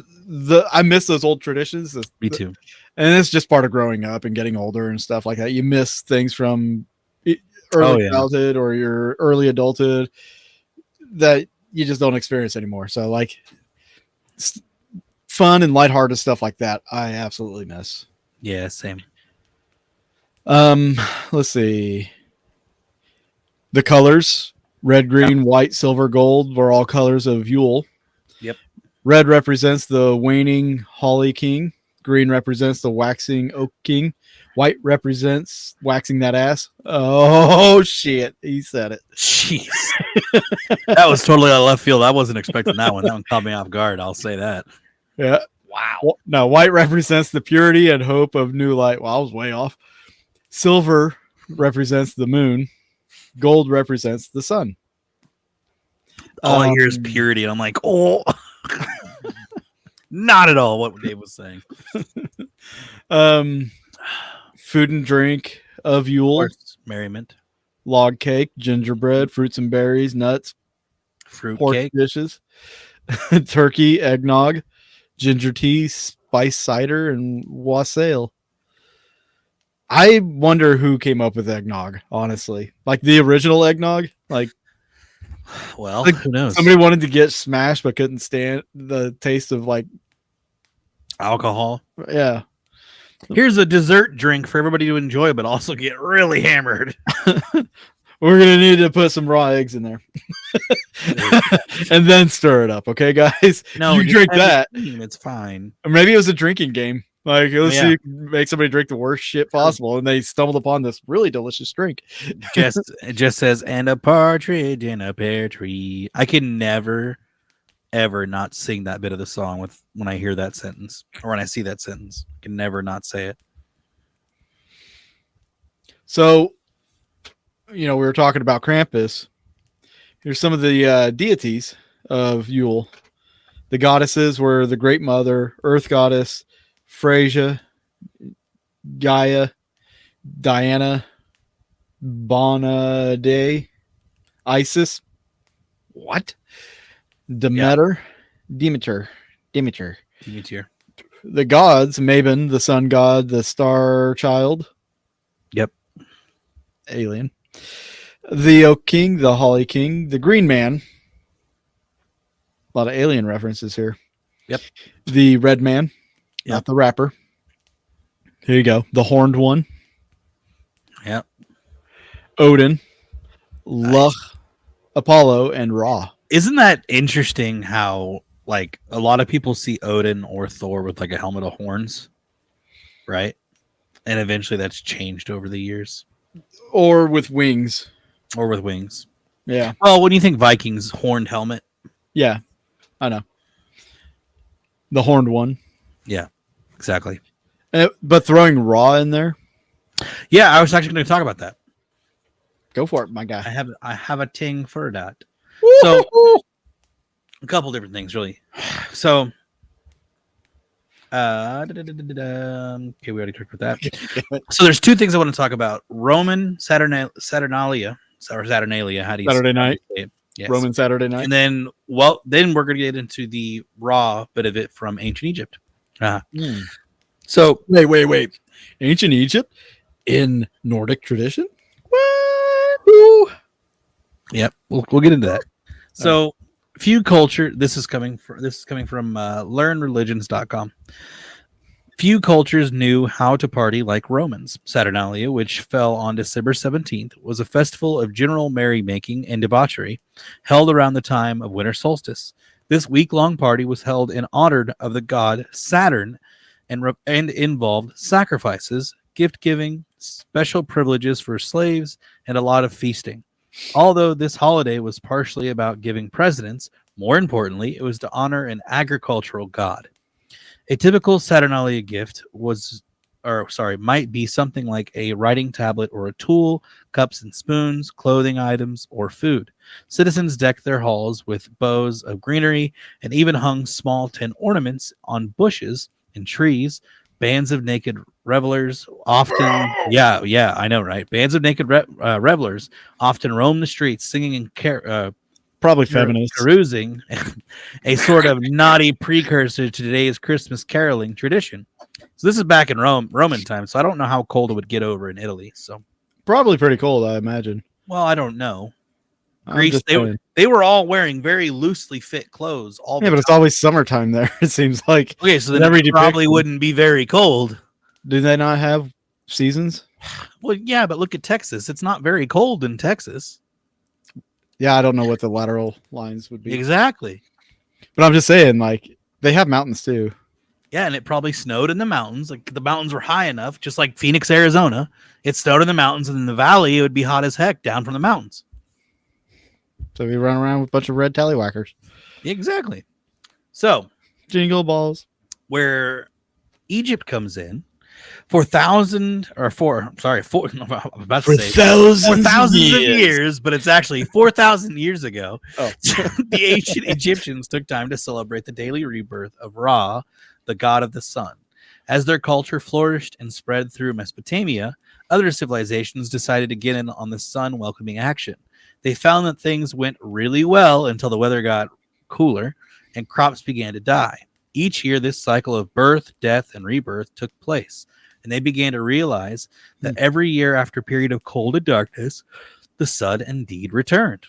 those old traditions. Me too. And it's just part of growing up and getting older and stuff like that. You miss things from early childhood or your early adulthood that you just don't experience anymore. So like fun and lighthearted stuff like that, I absolutely miss. Yeah, same. Let's see. The colors, red, green, white, silver, gold, were all colors of Yule. Yep. Red represents the waning holly king. Green represents the waxing oak king. White represents waxing that ass. Oh shit, he said it. Jeez. That was totally out of left field. I wasn't expecting that one. That one caught me off guard. I'll say that. Yeah. Wow. No, white represents the purity and hope of new light. Well, I was way off. Silver represents the moon. Gold represents the sun. All I hear is purity. And I'm like, oh, not at all what Dave was saying. Food and drink of Yule. Of course, merriment. Log cake, gingerbread, fruits and berries, nuts, fruit pork cake, dishes, turkey, eggnog, ginger tea, spice cider, and wassail. I wonder who came up with eggnog, honestly. Like the original eggnog? Like, well, like who knows? Somebody wanted to get smashed but couldn't stand the taste of like alcohol. Yeah. Here's a dessert drink for everybody to enjoy, but also get really hammered. We're going to need to put some raw eggs in there and then stir it up. Okay, guys? No, you drink that. It's fine. Or maybe it was a drinking game. Like, let's see, make somebody drink the worst shit possible. And they stumbled upon this really delicious drink. It just says, and a partridge in a pear tree. I can never, ever not sing that bit of the song when I hear that sentence or when I see that sentence. I can never not say it. So, we were talking about Krampus. Here's some of the deities of Yule. The goddesses were the Great Mother, Earth Goddess, Freyja, Gaia, Diana, Bonade, Isis. What? Demeter. The gods, Mabon, the sun god, the star child. Yep. Alien. The Oak King, the Holly King, the Green Man. A lot of alien references here. Yep. The Red Man, not the rapper. Here you go. The Horned One. Yep. Odin, Luch, Apollo, and Ra. Isn't that interesting how like a lot of people see Odin or Thor with like a helmet of horns, right? And eventually that's changed over the years. Or with wings. Or with wings. Yeah. Well, when you think Vikings horned helmet. Yeah, I know. The horned one. Yeah, exactly. But throwing Ra in there. Yeah, I was actually going to talk about that. Go for it, my guy. I have a ting for that. So a couple different things, really. So, okay, we already talked about that. So there's two things I want to talk about: Roman Saturnalia, or Saturnalia. How do you Saturday night? say it? Yes. Roman Saturday night. And then, then we're going to get into the raw bit of it from ancient Egypt. So wait. Ancient Egypt in Nordic tradition? What? Ooh. Yep, we'll get into that. So, few culture. This is coming from learnreligions.com. Few cultures knew how to party like Romans. Saturnalia, which fell on December 17th, was a festival of general merrymaking and debauchery held around the time of winter solstice. This week-long party was held in honor of the god Saturn and involved sacrifices, gift-giving, special privileges for slaves, and a lot of feasting. Although this holiday was partially about giving presidents, more importantly, it was to honor an agricultural god. A typical Saturnalia gift might be something like a writing tablet or a tool, cups and spoons, clothing items, or food. Citizens decked their halls with bows of greenery and even hung small tin ornaments on bushes and trees. Bands of naked revelers often, I know, right? Bands of naked revelers often roam the streets singing and probably feminists carousing, a sort of naughty precursor to today's Christmas caroling tradition. So this is back in Roman time, so I don't know how cold it would get over in Italy. So probably pretty cold, I imagine. Well, I don't know. Greece, they were all wearing very loosely fit clothes. But it's always summertime there. It seems like. Okay, so then it probably wouldn't be very cold. Do they not have seasons? Well, yeah, but look at Texas. It's not very cold in Texas. Yeah, I don't know what the lateral lines would be. Exactly. But I'm just saying, like, they have mountains too. Yeah, and it probably snowed in the mountains. Like, the mountains were high enough, just like Phoenix, Arizona. It snowed in the mountains, and in the valley, it would be hot as heck down from the mountains. So we run around with a bunch of red tallywhackers. Exactly. So, jingle balls. Where Egypt comes in, 4,000 of years, but it's actually 4,000 years ago. The ancient Egyptians took time to celebrate the daily rebirth of Ra, the god of the sun. As their culture flourished and spread through Mesopotamia, other civilizations decided to get in on the sun welcoming action. They found that things went really well until the weather got cooler and crops began to die. Each year, this cycle of birth, death, and rebirth took place, and they began to realize that every year after a period of cold and darkness, the sun indeed returned.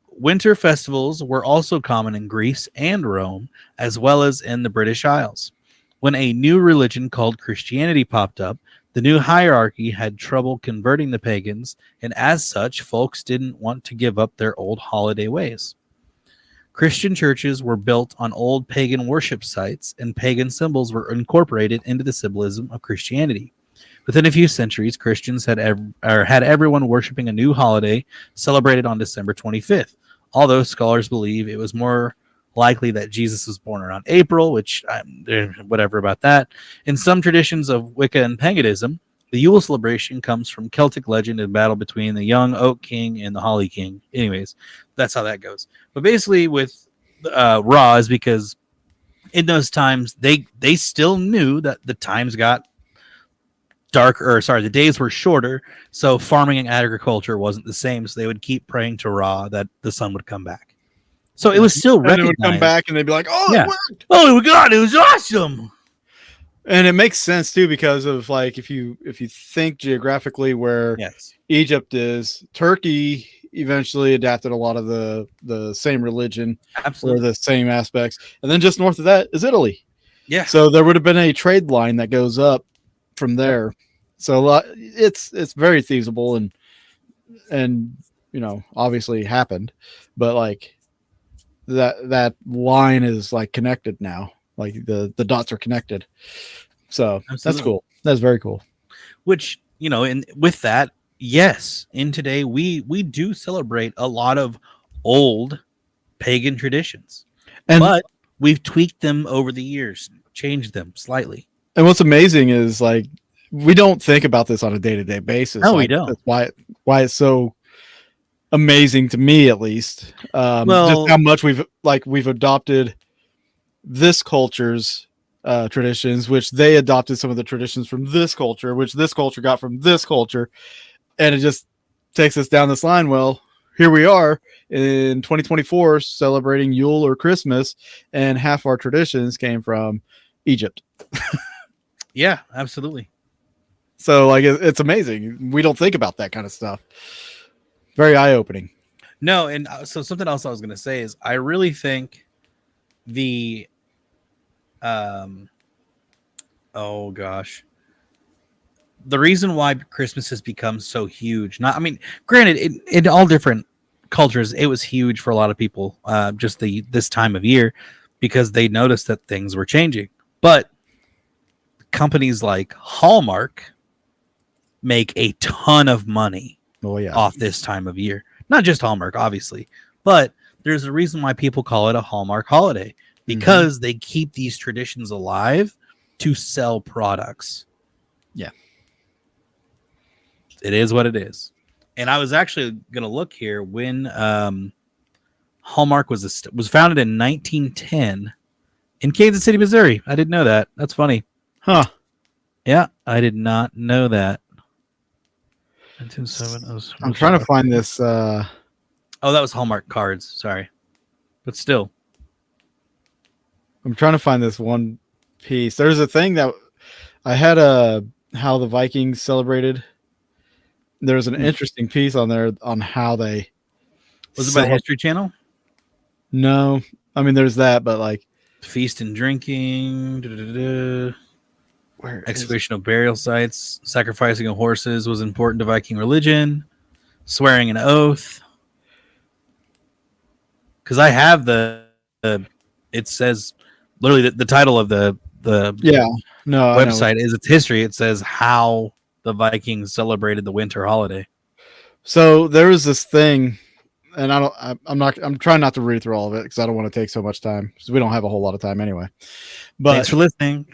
Winter festivals were also common in Greece and Rome, as well as in the British Isles. When a new religion called Christianity popped up, the new hierarchy had trouble converting the pagans, and as such, folks didn't want to give up their old holiday ways. Christian churches were built on old pagan worship sites, and pagan symbols were incorporated into the symbolism of Christianity. Within a few centuries, Christians had everyone worshiping a new holiday celebrated on December 25th, although scholars believe it was more likely that Jesus was born around April, which, whatever about that. In some traditions of Wicca and paganism, the Yule celebration comes from Celtic legend and battle between the young Oak King and the Holly King. Anyways, that's how that goes. But basically with Ra is because in those times, they still knew that the times got darker, the days were shorter, so farming and agriculture wasn't the same, so they would keep praying to Ra that the sun would come back. So it was still recognized. And it would come back and they'd be like, oh, yeah. It worked. Oh my God, it was awesome. And it makes sense too, because of like, if you think geographically where Egypt is, Turkey eventually adapted a lot of the same religion, or the same aspects. And then just north of that is Italy. Yeah. So there would have been a trade line that goes up from there. So it's very feasible and obviously happened, but like that line is like connected now. Like the dots are connected. So That's cool. That's very cool. Which, and with that, yes, in today we do celebrate a lot of old pagan traditions. But we've tweaked them over the years, changed them slightly. And what's amazing is like we don't think about this on a day-to-day basis. No, we like, don't. That's why it's so amazing to me, at least. Well, just how much we've adopted this culture's traditions, which they adopted some of the traditions from this culture, which this culture got from this culture, and it just takes us down this line. Well, here we are in 2024 celebrating Yule or Christmas, and half our traditions came from Egypt. Yeah, absolutely. So like it's amazing. We don't think about that kind of stuff. Very eye-opening. No, and so something else I was going to say is I really think the oh gosh, the reason why Christmas has become so huge, granted, in all different cultures it was huge for a lot of people, just this time of year, because they noticed that things were changing. But companies like Hallmark make a ton of money off this time of year. Not just Hallmark, obviously, but there's a reason why people call it a Hallmark holiday, because they keep these traditions alive to sell products. Yeah. It is what it is. And I was actually going to look here when Hallmark was founded in 1910 in Kansas City, Missouri. I didn't know that. That's funny. Huh. Yeah, I did not know that. I'm trying to find this. Oh, that was Hallmark cards. Sorry. But still. I'm trying to find this one piece. There's a thing that I had how the Vikings celebrated. There's an interesting piece on there on how they. Was it by the History Channel? No. I mean, there's that, but like. Feast and drinking. Where execution of burial sites. Sacrificing of horses was important to Viking religion. Swearing an oath. Because I have it says literally the title of the website is its history. It says how the Vikings celebrated the winter holiday. So there was this thing, and I'm trying not to read through all of it because I don't want to take so much time because we don't have a whole lot of time anyway. But thanks for listening.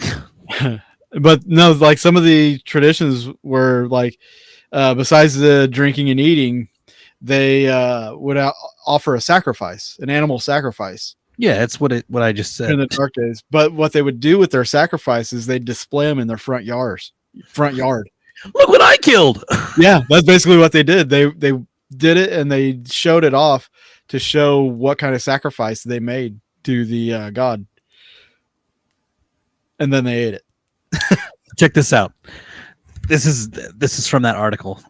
But no, like some of the traditions were like, besides the drinking and eating, they would offer a sacrifice, an animal sacrifice. Yeah, that's what I just said in the dark days. But what they would do with their sacrifices, they'd display them in their front yard. Look what I killed. Yeah, that's basically what they did. They did it and they showed it off to show what kind of sacrifice they made to the god, and then they ate it. Check this out. This is from that article.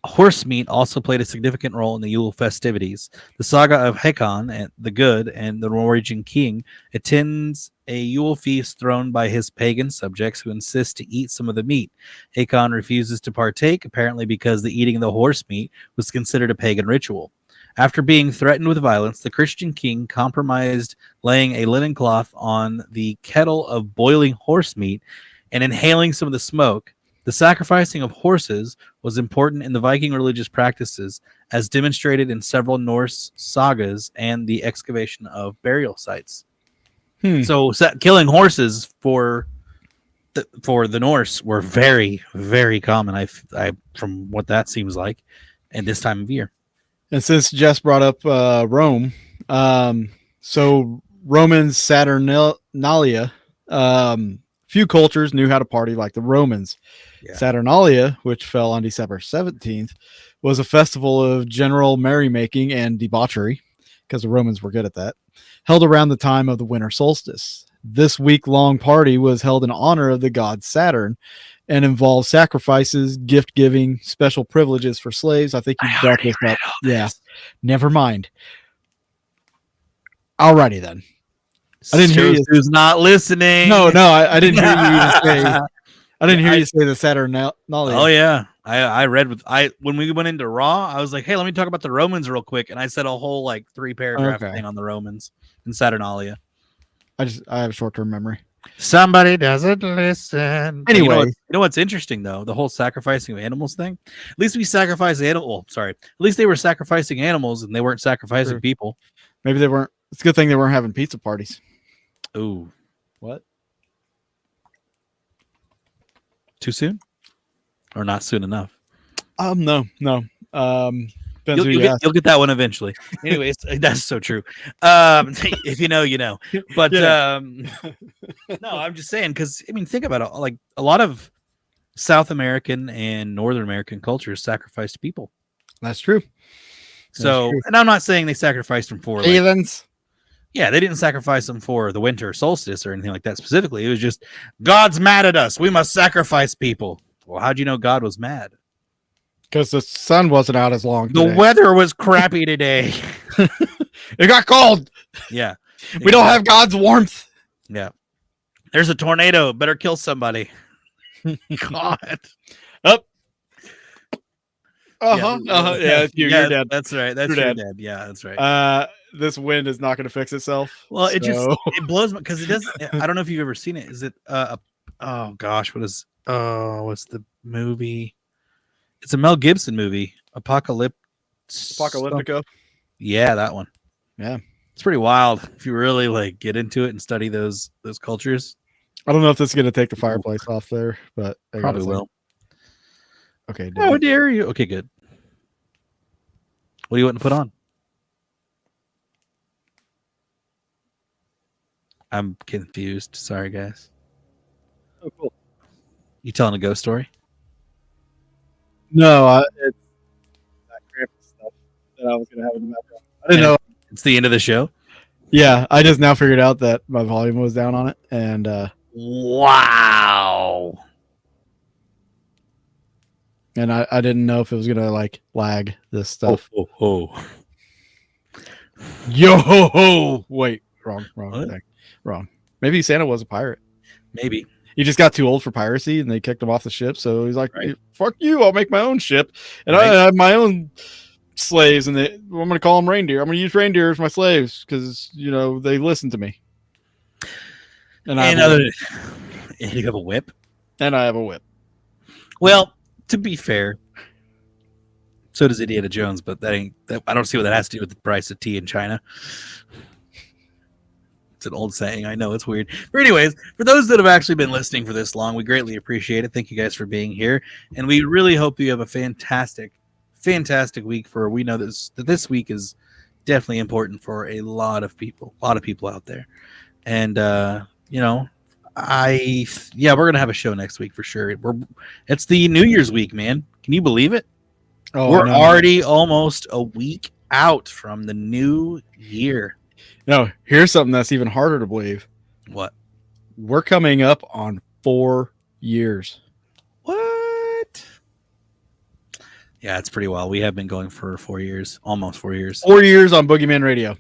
Horse meat also played a significant role in the Yule festivities. The saga of Hakon and the Good and the Norwegian king attends a Yule feast thrown by his pagan subjects who insist to eat some of the meat. Hakon refuses to partake, apparently because the eating of the horse meat was considered a pagan ritual. After being threatened with violence, the Christian king compromised, laying a linen cloth on the kettle of boiling horse meat and inhaling some of the smoke. The sacrificing of horses was important in the Viking religious practices, as demonstrated in several Norse sagas and the excavation of burial sites. So killing horses for the Norse were very, very common. I from what that seems like, at this time of year. And since Jess brought up Rome, so Roman Saturnalia, few cultures knew how to party like the Romans. Yeah. Saturnalia, which fell on December 17th, was a festival of general merrymaking and debauchery, because the Romans were good at that, held around the time of the winter solstice. This week-long party was held in honor of the god Saturn and involved sacrifices, gift-giving, special privileges for slaves. I think you brought this up. Yeah, never mind. Alrighty then. I didn't hear you. Who's not listening? No, I didn't hear you say. I didn't hear you say the Saturnalia. Oh yeah, I read when we went into Raw. I was like, hey, let me talk about the Romans real quick, and I said a whole 3-paragraph thing on the Romans and Saturnalia. I have short-term memory. Somebody doesn't listen. Anyway, you know what's interesting though? The whole sacrificing of animals thing. At least we sacrificed animals. At least they were sacrificing animals and they weren't sacrificing people. Maybe they weren't It's a good thing they weren't having pizza parties. Ooh, What? too soon, or not soon enough? No. Depends who you ask. You'll get that one eventually. Anyways, that's so true. If you know, you know. But Yeah. no, I'm just saying because I mean, think about it. Like a lot of South American and Northern American cultures sacrificed people. That's true. So, true. and I'm not saying they sacrificed them for like, Heathens. yeah, they didn't sacrifice them for the winter solstice or anything like that specifically. It was just God's mad at us. We must sacrifice people. Well, how'd you know God was mad? Because the sun wasn't out as long. The weather was crappy today. It got cold. Yeah. We don't have God's warmth. Yeah. There's a tornado. Better kill somebody. God. Up. Yeah, Yeah, you're dead. That's right. That's your dad. Yeah, that's right. This wind is not going to fix itself. Well, it blows me because it doesn't. I don't know if you've ever seen it. Is it? Oh gosh, what's the movie? It's a Mel Gibson movie, Apocalyptico. Yeah, that one. Yeah, it's pretty wild if you really like get into it and study those cultures. I don't know if this is going to take the fireplace off there, but I Probably will. Okay. How dare you? Okay, good. What do you want to put on? I'm confused. Sorry, guys. Oh, cool. You telling a ghost story? No, it's that Krampus stuff that I was going to have in the background. I didn't know. It's the end of the show. Yeah, I just now figured out that my volume was down on it, and wow. And I didn't know if it was gonna like lag this stuff. Yo ho ho! Wait, wrong thing. Wrong. Maybe Santa was a pirate. Maybe he just got too old for piracy, and they kicked him off the ship. So he's like, right. "Fuck you! I'll make my own ship, and right. I have my own slaves, and I'm gonna call them reindeer. I'm gonna use reindeer as my slaves because they listen to me." And you have a whip. And I have a whip. Well, to be fair, so does Indiana Jones, but I don't see what that has to do with the price of tea in China. It's an old saying. I know it's weird. But anyways, for those that have actually been listening for this long, we greatly appreciate it. Thank you guys for being here. And we really hope you have a fantastic week. We know that this week is definitely important for a lot of people out there. And, we're going to have a show next week for sure. It's the New Year's week, man. Can you believe it? Oh, we're already almost a week out from the new year. No, here's something that's even harder to believe. What? We're coming up on 4 years. What? Yeah, it's pretty wild. We have been going for 4 years, almost 4 years. 4 years on Boogeyman Radio.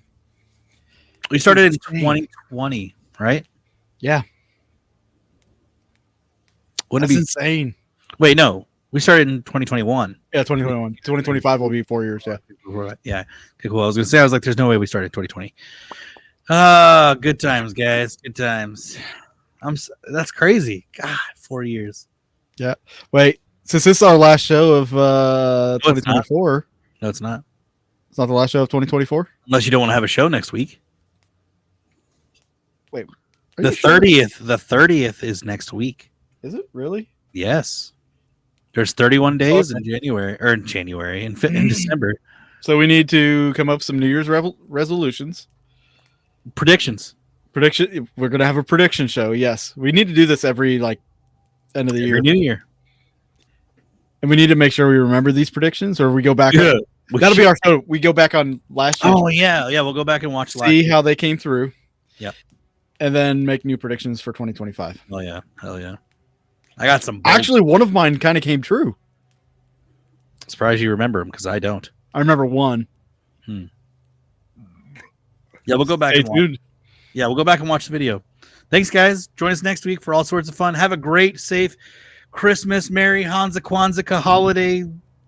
We started in 2020, right? Yeah. Wouldn't That's it be insane? Wait, no. We started in 2021. Yeah, 2021. 2025 will be 4 years. Yeah. Yeah. Okay, cool. I was like, there's no way we started in 2020. Good times, guys. Good times. That's crazy. God, 4 years. Yeah. Wait, since this is our last show of 2024. No, it's not. It's not the last show of 2024? Unless you don't want to have a show next week. Wait. The 30th. The 30th is next week. Is it really? Yes. There's 31 days in January in December. So we need to come up with some New Year's resolutions. Predictions. We're going to have a prediction show. Yes. We need to do this every end of the year. New Year. And we need to make sure we remember these predictions, or we go back. Yeah. That'll be our show. We go back on last year. Oh, yeah. Yeah, we'll go back and watch see how they came through. Yeah. And then make new predictions for 2025. Oh, yeah. Hell yeah. I got some. Actually, one of mine kind of came true. Surprised you remember them because I don't. I remember one. Yeah, we'll go back. We'll go back and watch the video. Thanks, guys. Join us next week for all sorts of fun. Have a great, safe Christmas, Merry Hanukkah, Kwanzaa holiday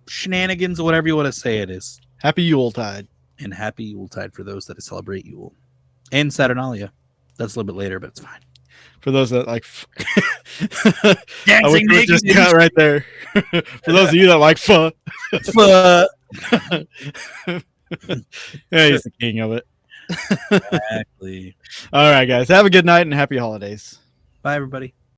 shenanigans, or whatever you want to say it is. Happy Yuletide. And happy Yuletide for those that celebrate Yule. And Saturnalia. That's a little bit later, but it's fine. For those that like dancing naked, just got right there. For those of you that like pho. Pho. Yeah, he's the king of it. Exactly. All right, guys. Have a good night and happy holidays. Bye, everybody.